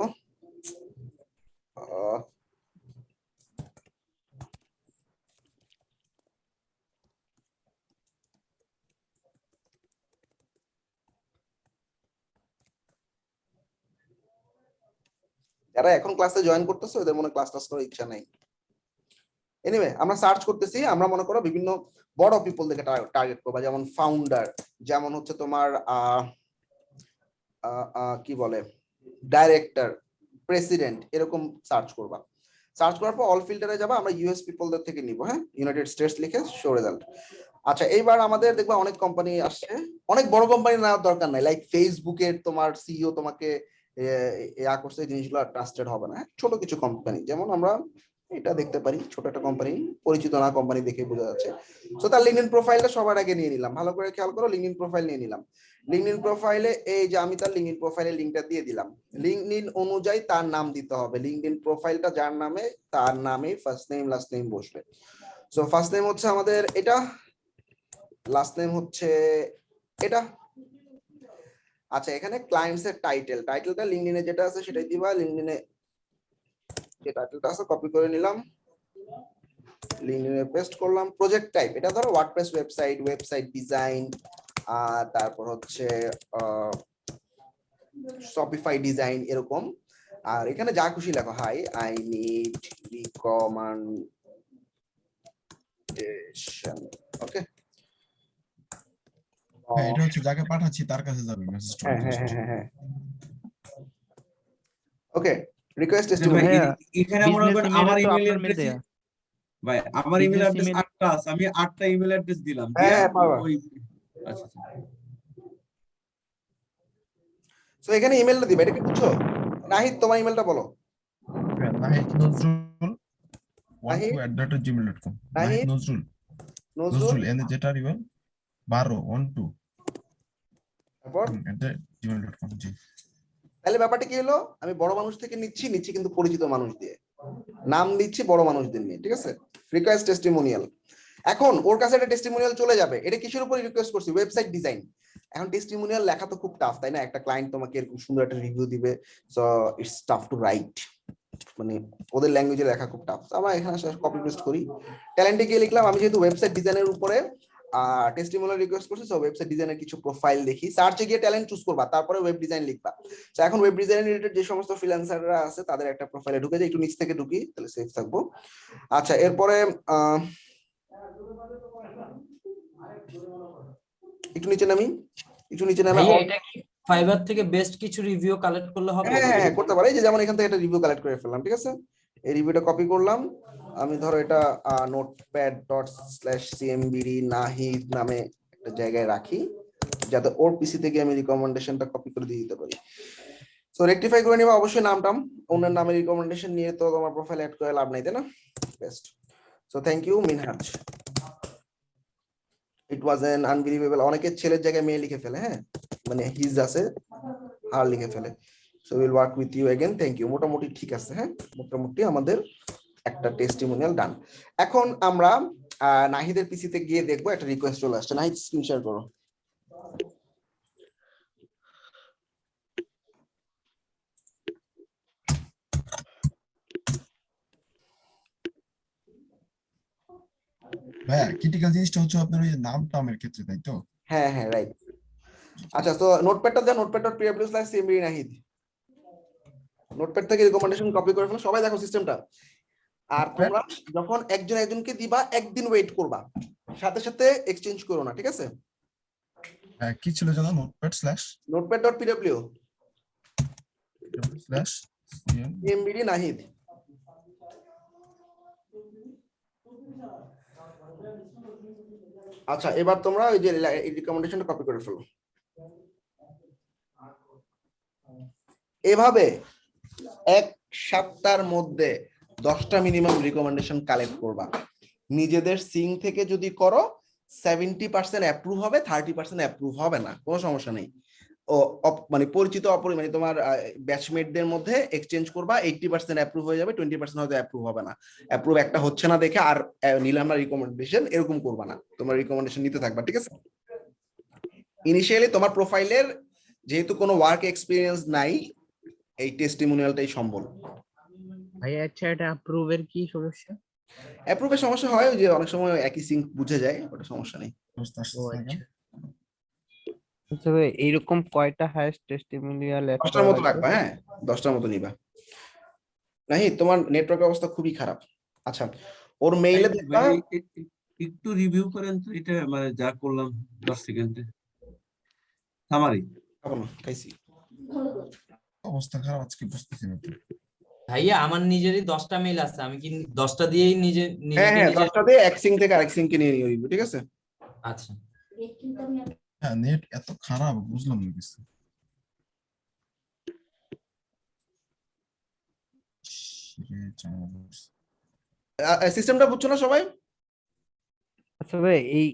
[SPEAKER 1] যারা এখন ক্লাসে জয়েন করতেছে ওদের মনে ক্লাস টাস করার ইচ্ছা নাই। এনিওয়ে, আমরা সার্চ করতেছি, আমরা মনে করো বিভিন্ন বড় পিপল দেখে টার্গেট করবা, যেমন ফাউন্ডার, যেমন হচ্ছে তোমার কি বলে ডাইরেক্টর, প্রেসিডেন্ট, এরকম সার্চ করবা। সার্চ করার পর অল ফিল্টারে যাবা, আমরা ইউএস পিপলদের থেকে নিব। হ্যাঁ, ইউনাইটেড স্টেটস লিখে শো রেজাল্ট। আচ্ছা, এইবার আমাদের দেখবা অনেক কোম্পানি আসছে, অনেক বড় কোম্পানি নেওয়ার দরকার নাই, লাইক ফেসবুকের তোমার সিইও তোমাকে করছে, জিনিসগুলো ট্রাস্টেড হবে না। ছোট কিছু কোম্পানি, যেমন আমরা এটা দেখতে পারি, ছোট একটা কোম্পানি, পরিচিত না কোম্পানি দেখে বোঝা যাচ্ছে। সো তার লিঙ্কডইন প্রোফাইলটা সবার আগে নিয়ে নিলাম, ভালো করে খেয়াল করো, লিঙ্কডইন প্রোফাইল নিয়ে নিলাম। লিঙ্কডইন প্রোফাইলে এই যে আমি তার লিঙ্কডইন প্রোফাইলের লিঙ্কটা দিয়ে দিলাম। লিঙ্কডইন অনুযায়ী তার নাম দিতে হবে, লিঙ্কডইন প্রোফাইলটা যার নামে, তার নামে ফার্স্ট নেম লাস্ট নেম বসবে। সো ফার্স্ট নেম হচ্ছে আমাদের এটা, লাস্ট নেম হচ্ছে এটা। আচ্ছা, এখানে ক্লায়েন্টস এর টাইটেলটা লিঙ্কডইনে যেটা আছে সেটাই দিবা। লিঙ্কডইনে যে টাইটেলটা আছে কপি করে নিলাম, লিঙ্কডইনে পেস্ট করলাম। প্রজেক্ট টাইপ, এটা ধরো ওয়ার্ডপ্রেস ওয়েবসাইট ডিজাইন, আর তারপর হচ্ছে শপিফাই ডিজাইন, এরকম। আর এখানে যা খুশি লেখো, হাই আই নিড রিকমেন্ডেশন। ওকে,
[SPEAKER 3] হ্যাঁ এটা হচ্ছে যাকে পাঠাচ্ছি তার কাছে যাবে মেসেজটা।
[SPEAKER 1] হ্যাঁ। ওকে, রিকোয়েস্ট
[SPEAKER 15] এখানে মনে করেন আমার ইমেল অ্যাড্রেসে
[SPEAKER 13] ভাই আমার ইমেল
[SPEAKER 8] Business
[SPEAKER 13] অ্যাড্রেস
[SPEAKER 8] email-
[SPEAKER 13] 8টা আছে, আমি 8টা ইমেল অ্যাড্রেস দিলাম,
[SPEAKER 1] হ্যাঁ,
[SPEAKER 13] দিয়া
[SPEAKER 1] হ্যাঁ, পাবা।
[SPEAKER 13] ওই আচ্ছা আচ্ছা।
[SPEAKER 1] সো এখানে ইমেলটা দিবে, এটা কি বুঝছো? নাহিদ তোমার ইমেলটা বলো।
[SPEAKER 3] নাহিদ নজরুল
[SPEAKER 1] নাহিদ
[SPEAKER 3] 12@gmail.com
[SPEAKER 1] নাহিদ
[SPEAKER 3] নজরুল
[SPEAKER 1] নজরুল
[SPEAKER 3] এনে যেটা রিবেল 12
[SPEAKER 1] তারপর
[SPEAKER 3] gmail.com। জি
[SPEAKER 1] তাহলে ব্যাপারটা কি হলো, আমি বড় মানুষ থেকে নিচ্ছি কিন্তু পরিচিত মানুষ দিয়ে, নাম দিচ্ছি বড় মানুষদের নিয়ে, ঠিক আছে? Request testimonial. এখন ওর কাছে একটা টেস্টিমোনিয়াল চলে যাবে, এটা কিসের উপর রিকোয়েস্ট করছি? Website design. এখন টেস্টিমোনিয়াল লেখা তো খুব টাফ, তাই না? একটা ক্লায়েন্ট তোমাকে এরকম সুন্দর একটা রিভিউ দিবে, so it's tough to right, মানে ওদের ল্যাঙ্গুয়েজে লেখা খুব টাফ। আমরা এখানে কপি পেস্ট করি, ট্যালেন্টে গিয়ে লিখলাম, আমি যেহেতু ওয়েবসাইট ডিজাইনের উপরে টেস্টিমোনিয়াল রিকোয়েস্ট করছি, সো ওয়েবসাইট ডিজাইনের কিছু প্রোফাইল দেখি, সার্চে গিয়ে ট্যালেন্ট চুজ করবা, তারপরে ওয়েব ডিজাইন লিখবা। তো এখন ওয়েব ডিজাইন রিলেটেড যে সমস্ত ফ্রিল্যান্সাররা আছে তাদের একটা প্রোফাইলে ঢুকে যাই, একটু নিচ থেকে ঢুকি, তাহলে সেফ থাকবো। আচ্ছা, এরপরে একটু নিচে নামি,
[SPEAKER 15] ভাইয়া এটা কি ফাইবার থেকে বেস্ট কিছু রিভিউ কালেক্ট করলে হবে?
[SPEAKER 1] হ্যাঁ হ্যাঁ করতে পারি, যে যেমন এখান থেকে একটা রিভিউ কালেক্ট করে ফেললাম, ঠিক আছে? এই রিভিউটা কপি করলাম, আমি ধরো এটা notepad.cmbd নাহিদ নামে একটা জায়গায় রাখি, যাতে ওর পিসি থেকে আমি রিকমেন্ডেশনটা কপি করে দিয়ে দিতে পারি। সো রেকটিফাই করে নিবা অবশ্যই নামটাম, ওনার নামে রিকমেন্ডেশন নিয়ে তো তোমার প্রোফাইল অ্যাড করে লাভ নাই, তাই না? Best. So thank you Minhaj. It was an unbelievable, অনেকে ছেলের জায়গায় মেয়ে লিখে ফেলে, হ্যাঁ, মানে হিজ আছে আর লিখে ফেলে। So will work with you again, thank you. মোটামুটি ঠিক আছে, হ্যাঁ, মোটামুটি আমাদের একটা টেস্টিমোনিয়াল ডান। এখন আমরা নাহিদের পিসিতে গিয়ে দেখবো একটা রিকোয়েস্ট চলে আসছে। নাহিদ স্ক্রিন শেয়ার করো।
[SPEAKER 3] ভাইয়া ক্রিটিক্যাল জিনিসটা হচ্ছে আপনার ওই নামটা আমার ক্ষেত্রে, তাই তো?
[SPEAKER 1] হ্যাঁ হ্যাঁ রাইট। আচ্ছা, তো নোটপ্যাডটা দাও, notepad.pw/cmbd নাহিদ। নোটপ্যাড থেকে রিকমেন্ডেশন কপি করে ফেলো, সবাই দেখো সিস্টেমটা। আর তোমরা যখন একজন একজনকে দিবা, একদিন ওয়েট করবা, সাথে সাথে এক্সচেঞ্জ করো না, ঠিক আছে?
[SPEAKER 3] কি ছিল জানো?
[SPEAKER 1] notepad.pw/cmbd নাহিদ। আচ্ছা, এবার তোমরা ওই যে রিকমেন্ডেশনটা কপি করে ফেলো। এভাবে এক সপ্তাহের মধ্যে 10টা মিনিমাম রিকমেন্ডেশন কালেক্ট করবা। নিজেদের সিং থেকে যদি করো 70% অ্যাপ্রুভ হবে, 30% অ্যাপ্রুভ হবে না, কোনো সমস্যা নেই। ও মানে পরিচিত মানে তোমার ব্যাচমেটদের মধ্যে এক্সচেঞ্জ করবা, 80% অ্যাপ্রুভ হয়ে যাবে, 20% হয়তো অ্যাপ্রুভ হবে না। অ্যাপ্রুভ একটা হচ্ছে না দেখে আর নিলাম না রিকমেন্ডেশন, এরকম করবা না, তোমার রিকমেন্ডেশন নিতে থাকবা, ঠিক আছে? ইনিশিয়ালি তোমার প্রোফাইলের যেহেতু কোনো ওয়ার্ক এক্সপিরিয়েন্স নাই, এই টেস্টিমোনিয়ালটাই সম্বল।
[SPEAKER 7] ভাই আচ্ছা, এটা অ্যাপ্রুভের কি সমস্যা?
[SPEAKER 1] অ্যাপ্রুভের সমস্যা হয় যে অনেক সময় একই সিঙ্ক বুঝে যায়, ওটা সমস্যা নেই।
[SPEAKER 7] আচ্ছা ভাই, এইরকম কয়টা হাইয়েস্ট টেস্টিমোনিয়াল
[SPEAKER 1] 10টার মতো রাখবা, হ্যাঁ 10টার মতো নিবা। নাহি, তোমার নেটওয়ার্ক অবস্থা খুবই খারাপ। আচ্ছা, ওর মেইলে দেখবা,
[SPEAKER 13] একটু রিভিউ করেন তো এটা, মানে যা করলাম 10 সেকেন্ডে সামারি।
[SPEAKER 1] খাইছি,
[SPEAKER 3] অবস্থা খারাপ আজকে, বুঝতেছি না।
[SPEAKER 14] ভাইয়া আমার নিজেরই 10টা মেইল আছে, আমি কি 10টা দিয়েই
[SPEAKER 1] হ্যাঁ হ্যাঁ 10টা দিয়ে এক সিং থেকে আরেক সিংকে নিয়ে নিব, ঠিক আছে?
[SPEAKER 14] আচ্ছা,
[SPEAKER 3] হ্যাঁ, নেট এত খারাপ, বুঝলাম না কিছু।
[SPEAKER 1] সিস্টেমটা বুঝছো না সবাই?
[SPEAKER 7] আচ্ছা ভাই, এই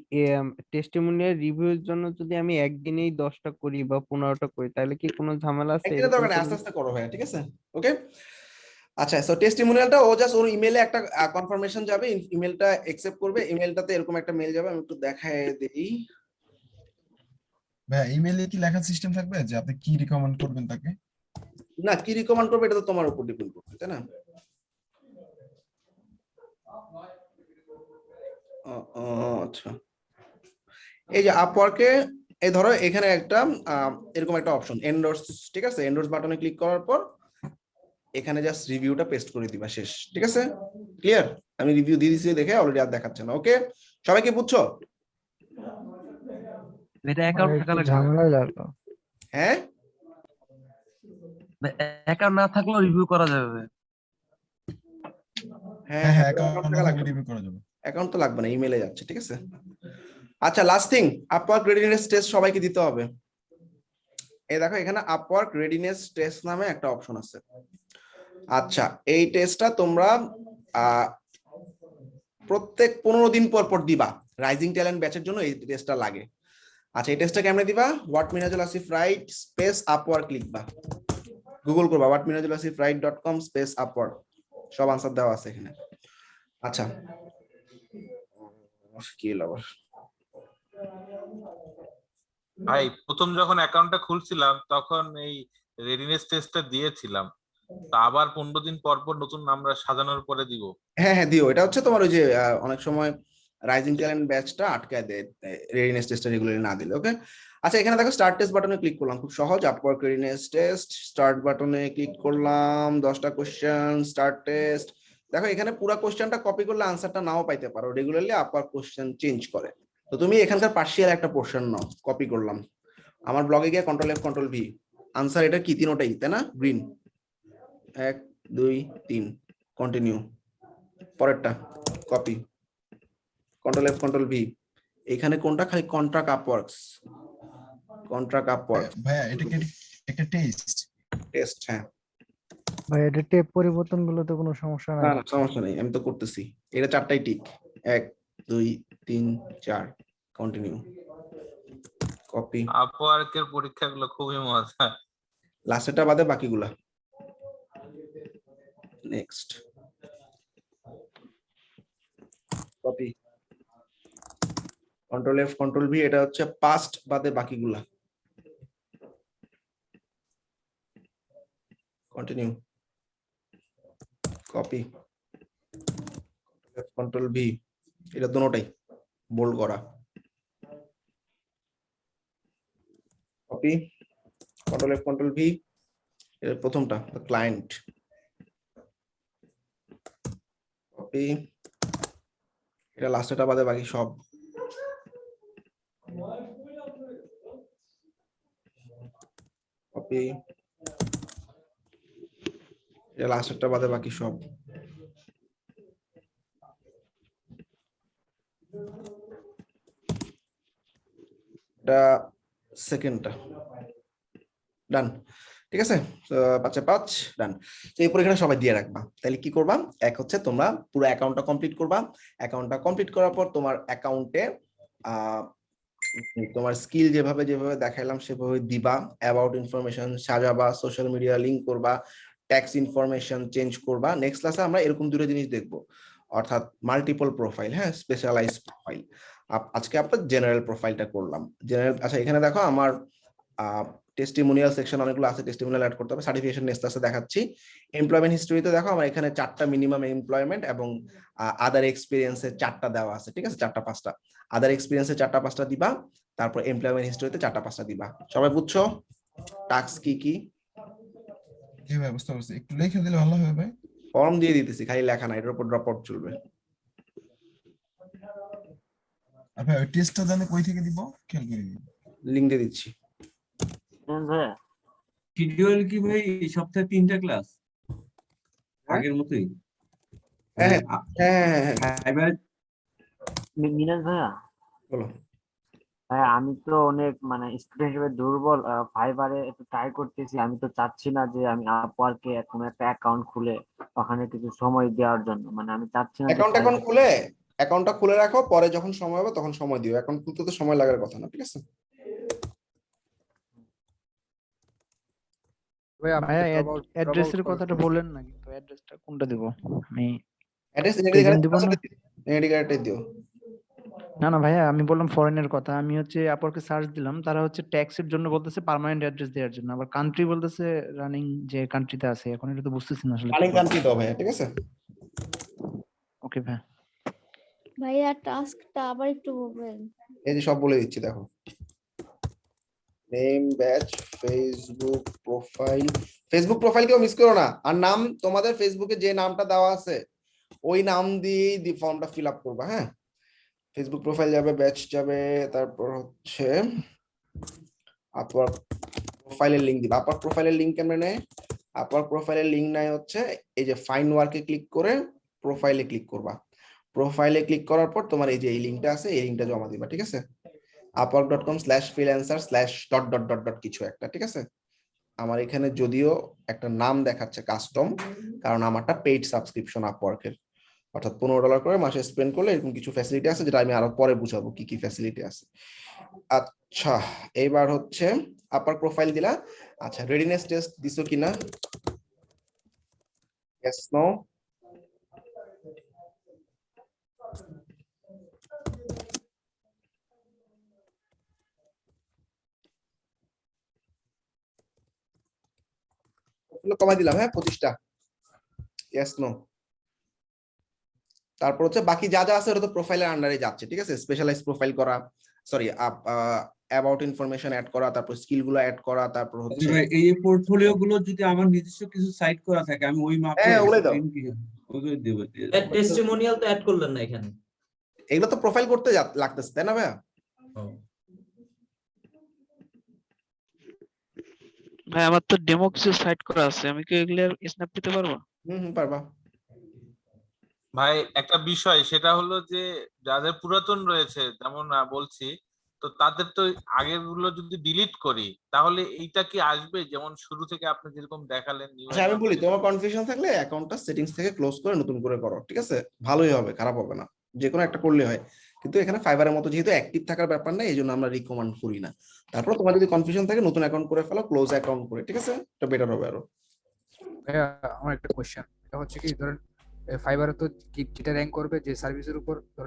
[SPEAKER 7] টেস্টিমোনিয়াল রিভিউর জন্য যদি আমি একদিনেই 10টা করি বা 15টা করি, তাহলে কি কোনো ঝামেলা আছে?
[SPEAKER 1] একদিনে দরকার নেই, আস্তে আস্তে করো ভাইয়া, ঠিক আছে? ওকে। আচ্ছা, সো টেস্টিমোনিয়ালটা ও জাস্ট ওর ইমেলে একটা কনফার্মেশন যাবে, ইমেলটা অ্যাকসেপ্ট করবে, ইমেলটাতে এরকম একটা মেইল যাবে, আমি একটু দেখায় দেই।
[SPEAKER 3] ভাইয়া ইমেইলে কি লেখা সিস্টেম থাকবে যে আপনি কি রিকমেন্ড করবেন তাকে?
[SPEAKER 1] না, কি রিকমেন্ড করবে এটা তো তোমার উপর ডিপেন্ড করবে, তাই না? আচ্ছা, এই যে আপওয়ার্কে এই ধরো এখানে একটা এরকম একটা অপশন এন্ডোর্স, ঠিক আছে? এন্ডোর্স বাটনে ক্লিক করার পর এখানে জাস্ট রিভিউটা পেস্ট করে দিবা, শেষ, ঠিক আছে? ক্লিয়ার? আমি রিভিউ দিয়ে দিয়েছি দেখে অলরেডি আর দেখাচ্ছে না। ওকে, সবাই কি বুঝছো?
[SPEAKER 4] এটা অ্যাকাউন্ট থাকা লাগবে,
[SPEAKER 5] ঝামেলা লাগলো।
[SPEAKER 1] হ্যাঁ,
[SPEAKER 4] অ্যাকাউন্ট না থাকলেও রিভিউ করা যাবে।
[SPEAKER 1] হ্যাঁ
[SPEAKER 3] হ্যাঁ
[SPEAKER 1] account
[SPEAKER 3] অ্যাকাউন্ট
[SPEAKER 1] থাকা
[SPEAKER 3] থাকলে
[SPEAKER 1] লাগবে না।
[SPEAKER 3] রিভিউ করা যাবে।
[SPEAKER 1] অ্যাকাউন্ট তো লাগবে না, ইমেলে যাচ্ছে, ঠিক আছে। আচ্ছা last thing, Upwork readiness test সবাইকে দিতে হবে। এই দেখো এখানে আপওয়ার্ক রেডিনেস টেস্ট নামে একটা অপশন আছে। আচ্ছা এই টেস্টটা তোমরা প্রত্যেক 15 দিন পর পর দিবা। রাইজিং ট্যালেন্ট ব্যাচের জন্য এই টেস্টটা লাগে। আচ্ছা এই টেস্টটা কেমনে দিবা? What Minajul Asif right space Upwork লিখবা, গুগল করবা whatminajulasiffwrite.com স্পেস আপওয়ার্ক, সব আনসার দেওয়া আছে এখানে। আচ্ছা কি আবার
[SPEAKER 12] ভাই প্রথম যখন অ্যাকাউন্টটা খুলছিলাম তখন এই রেডিনেস টেস্টটা দিয়েছিলাম, তা আবার 15 দিন পর পর নতুন আমরা সাজানোর পরে দিব।
[SPEAKER 1] হ্যাঁ হ্যাঁ দিও। এটা হচ্ছে তোমার ওই যে অনেক সময় রাইজিং ট্যালেন্ট ব্যাচটা আটকায় দেয় রেডিনেস টেস্টটা রেগুলারলি না দিলে। ওকে আচ্ছা এখানে দেখো স্টার্ট টেস্ট বাটনে ক্লিক করলাম, খুব সহজ। আপওয়ার্ক রেডিনেস টেস্ট, স্টার্ট বাটনে ক্লিক করলাম, 10টা কোশ্চেন, স্টার্ট টেস্ট। দেখো এখানে পুরো কোশ্চেনটা কপি করলে আনসারটা নাও পাইতে পারো, রেগুলারলি আপওয়ার্ক কোশ্চেন চেঞ্জ করে। তো তুমি এখানকার পার্শিয়াল একটা পোর্শন নাও, কপি করলাম, আমার ব্লগে গিয়ে control F control V, answer এটা কি তিনটাই তাই না, গ্রিন 1 2 3, কন্টিনিউ, পরেরটা copy, control F control V, এখানে কোনটা খালি কন্ট্রাক্ট আপওয়ার্কস, কন্ট্রাক্ট আপওয়ার্ক।
[SPEAKER 3] ভাইয়া এটা কি একটা টেস্ট?
[SPEAKER 1] টেস্ট হ্যাঁ
[SPEAKER 5] ভাই এটা টেপ পরিবর্তন গুলো তো কোনো সমস্যা
[SPEAKER 1] না
[SPEAKER 5] নাই।
[SPEAKER 1] না সমস্যা নেই, আমি তো করতেছি। এটা 4টাই টিক, 1 2 3 4, কন্টিনিউ, কপি।
[SPEAKER 12] আপওয়ার্কের পরীক্ষাগুলো খুবই মজা।
[SPEAKER 1] লাস্টেরটা বাদে বাকিগুলা। Next copy, control F control V, এটা হচ্ছে পাস্ট বাদে বাকিগুলা। কন্টিনিউ, কপি, কন্ট্রোল ভি, এটা দুটোটাই বোল্ড করা, copy, control F control V, এর প্রথমটা ক্লায়েন্ট, কপি, এটা লাস্টেরটা বাদে বাকি সব, কপি, এটা লাস্টেরটা বাদে বাকি সব, এটা সেকেন্ডটা, ডান। ঠিক আছে 5 ডান। তো এই পরীক্ষাটা সবাই দিয়ে রাখবা। তাহলে কি করবা, এক হচ্ছে তোমরা পুরো অ্যাকাউন্টটা কমপ্লিট করবা। অ্যাকাউন্টটা কমপ্লিট করার পর তোমার অ্যাকাউন্টে তোমার স্কিল যেভাবে যেভাবে দেখাইলাম সেভাবে দিবা, অ্যাবাউট ইনফরমেশন সাজাবা, সোশ্যাল মিডিয়া লিংক করবা, ট্যাক্স ইনফরমেশন চেঞ্জ করবা। নেক্সট ক্লাসে আমরা এরকম দুটো জিনিস দেখবো, অর্থাৎ মাল্টিপল প্রোফাইল, হ্যাঁ স্পেশালাইজ প্রোফাইল। আজকে আমরা জেনারেল প্রোফাইলটা করলাম, জেনারেল। আচ্ছা এখানে দেখো আমার টেস্টিমোনিয়াল সেকশন অনেকগুলো আছে, টেস্টিমোনিয়াল অ্যাড করতে হবে। সার্টিফিকেশন নেক্সট ক্লাসে দেখাচ্ছি। এমপ্লয়মেন্ট হিস্ট্রিতে দেখো আমার এখানে 4টা মিনিমাম এমপ্লয়মেন্ট এবং আদার এক্সপিরিয়েন্সে 4টা দেওয়া আছে, ঠিক আছে 4টা 5টা, আদার এক্সপিরিয়েন্সে 4টা 5টা দিবা, তারপর এমপ্লয়মেন্ট হিস্ট্রিতে 4টা 5টা দিবা। সবাই বুঝছো টাস্ক কি কি?
[SPEAKER 3] জি ভাই বুঝতে পারছি, একটু লিখে দিলে ভালো হবে ভাই।
[SPEAKER 1] ফর্ম দিয়ে দিতেছি, খালি লেখা না, এটার উপর ড্রপ আউট চলবে।
[SPEAKER 3] আর ভাই ওই টেস্টটা জানি কই থেকে দিব খেয়াল করে দিন,
[SPEAKER 1] লিংক দিয়ে দিচ্ছি।
[SPEAKER 13] শিডিউল কি ভাই সপ্তাহে 3টা ক্লাস আগের মতোই?
[SPEAKER 1] হ্যাঁ হ্যাঁ
[SPEAKER 13] এবার
[SPEAKER 4] মিনাজ ভাইয়া,
[SPEAKER 1] বলো।
[SPEAKER 4] ভাইয়া আমি তো অনেক মানে স্টুডেন্ট হিসেবে দুর্বল, ফাইবারে একটু ট্রাই করতেছি। আমি তো চাচ্ছি না যে আমি আপওয়ার্কে কোনো একটা অ্যাকাউন্ট খুলে ওখানে কিছু সময় দেওয়ার জন্য, মানে আমি চাচ্ছি না যে
[SPEAKER 1] অ্যাকাউন্টটা খুলে রাখো, পরে যখন সময় হবে তখন সময় দিও। অ্যাকাউন্ট খুলতে তো সময় লাগার কথা না, ঠিক আছে?
[SPEAKER 5] ভাইয়া অ্যাড্রেসের কথাটা বললেন না, কিন্তু অ্যাড্রেসটা কোনটা দিব? আমি
[SPEAKER 1] অ্যাড্রেস
[SPEAKER 5] দিব না।
[SPEAKER 1] এনআইডি কার্ডটাই দিও।
[SPEAKER 5] না না ভাইয়া, আমি বললাম ফরেনের কথা। আমি হচ্ছে আপওয়ার্কে সার্চ দিলাম, তারা হচ্ছে ট্যাক্সের জন্য বলতেছে পার্মানেন্ট অ্যাড্রেস দেওয়ার জন্য, আবার কান্ট্রি বলতেছে রানিং যে কান্ট্রিতে আছে। এখন এটা তো বুঝতেছি না আসলে।
[SPEAKER 1] রানিং কান্ট্রি দাও ভাইয়া, ঠিক আছে?
[SPEAKER 5] ওকে ভাই।
[SPEAKER 17] ভাইয়া টাস্কটা আবার একটু বলবেন?
[SPEAKER 1] এই যে সব বলে দিচ্ছি দেখো, name, batch, Facebook profile. Facebook profile কেউ মিস করো না। আর নাম তোমাদের ফেসবুকে যে নামটা দেওয়া আছে ওই নাম দিয়েই ফর্মটা ফিল আপ করবা। হ্যাঁ ফেসবুক প্রোফাইল যাবে, ব্যাচ যাবে, তারপর হচ্ছে আপওয়ার্ক প্রোফাইলের লিংক দিবা। আপওয়ার্ক প্রোফাইলের লিংক কেমনে নেয়? আপওয়ার্ক প্রোফাইলের লিংক নেয় হচ্ছে এই যে ফাইন্ড ওয়ার্কে ক্লিক করে প্রোফাইলে ক্লিক করবা। প্রোফাইলে ক্লিক করার পর তোমার এই যে এই লিঙ্কটা আছে, এই লিঙ্কটা জমা দিবা, ঠিক আছে? upwork.com/freelancer/... কিছু একটা, ঠিক আছে? আমার এখানে যদিও একটা নাম দেখাচ্ছে কাস্টম, কারণ আমারটা পেইড সাবস্ক্রিপশন আপওয়ার্কের, অর্থাৎ $15 করে মাসে স্পেন্ড করলে এরকম কিছু ফ্যাসিলিটি আছে, যেটা আমি আরো পরে বুঝাবো কি কি ফ্যাসিলিটি আছে। আচ্ছা, এইবার হচ্ছে আপওয়ার্ক প্রোফাইল দিলা। আচ্ছা, রেডিনেস টেস্ট দিছো কিনা? Yes no? কমাই দিলাম, হ্যাঁ 25টা। Yes no? তারপর হচ্ছে বাকি যা যা আছে ওটা তো প্রোফাইলের আন্ডারে যাচ্ছে, ঠিক আছে? স্পেশালাইজ প্রোফাইল করা, সরি অ্যাবাউট ইনফরমেশন অ্যাড করা, তারপর স্কিল গুলো অ্যাড করা, তারপর হচ্ছে
[SPEAKER 13] এই পোর্টফোলিও গুলো যদি আমার নিজস্ব কিছু সাইট করা থাকে, আমি ওই মাপে
[SPEAKER 1] হ্যাঁ ওগুলাই দাও।
[SPEAKER 13] ওগুলো দেব।
[SPEAKER 14] টেস্টিমোনিয়াল তো অ্যাড করলেন না এখানে।
[SPEAKER 1] এগুলো তো প্রোফাইল করতে লাগতেছে, তাই না ভাইয়া?
[SPEAKER 8] ভাই আমার তো ডেমো কিছু সাইট করা আছে, আমি কি এগুলো স্ন্যাপ দিতে পারবো?
[SPEAKER 1] পারবা।
[SPEAKER 12] ভাই একটা বিষয় সেটা হলো যে যাদের পুরাতন রয়েছে, যেমন বলছি, তো তাদের তো আগের গুলো যদি ডিলিট করি তাহলে এইটা কি আসবে? যেমন শুরু থেকে আপনি যেরকম দেখালেন নিউ।
[SPEAKER 1] আচ্ছা আমি বলি, তোমার কনফিউশন থাকলে অ্যাকাউন্টটা সেটিংস থেকে ক্লোজ করে নতুন করে করো, ঠিক আছে? ভালোই হবে, খারাপ হবে না, যে কোনো একটা করলে হয়। কিন্তু এখানে ফাইবারের মতো যেহেতু অ্যাক্টিভ থাকার ব্যাপার না, এই জন্য আমরা রিকমেন্ড করি না। তারপর তোমার যদি কনফিউশন থাকে নতুন অ্যাকাউন্ট করে ফেলো, ক্লোজ অ্যাকাউন্ট করে, ঠিক আছে? এটা বেটার হবে আরো।
[SPEAKER 19] ভাইয়া আমার একটা কোশ্চেন, এটা হচ্ছে কি ধরেন ফাইবারে তো যেটা র্যাঙ্ক করবে যে সার্ভিসের উপর, ধরেন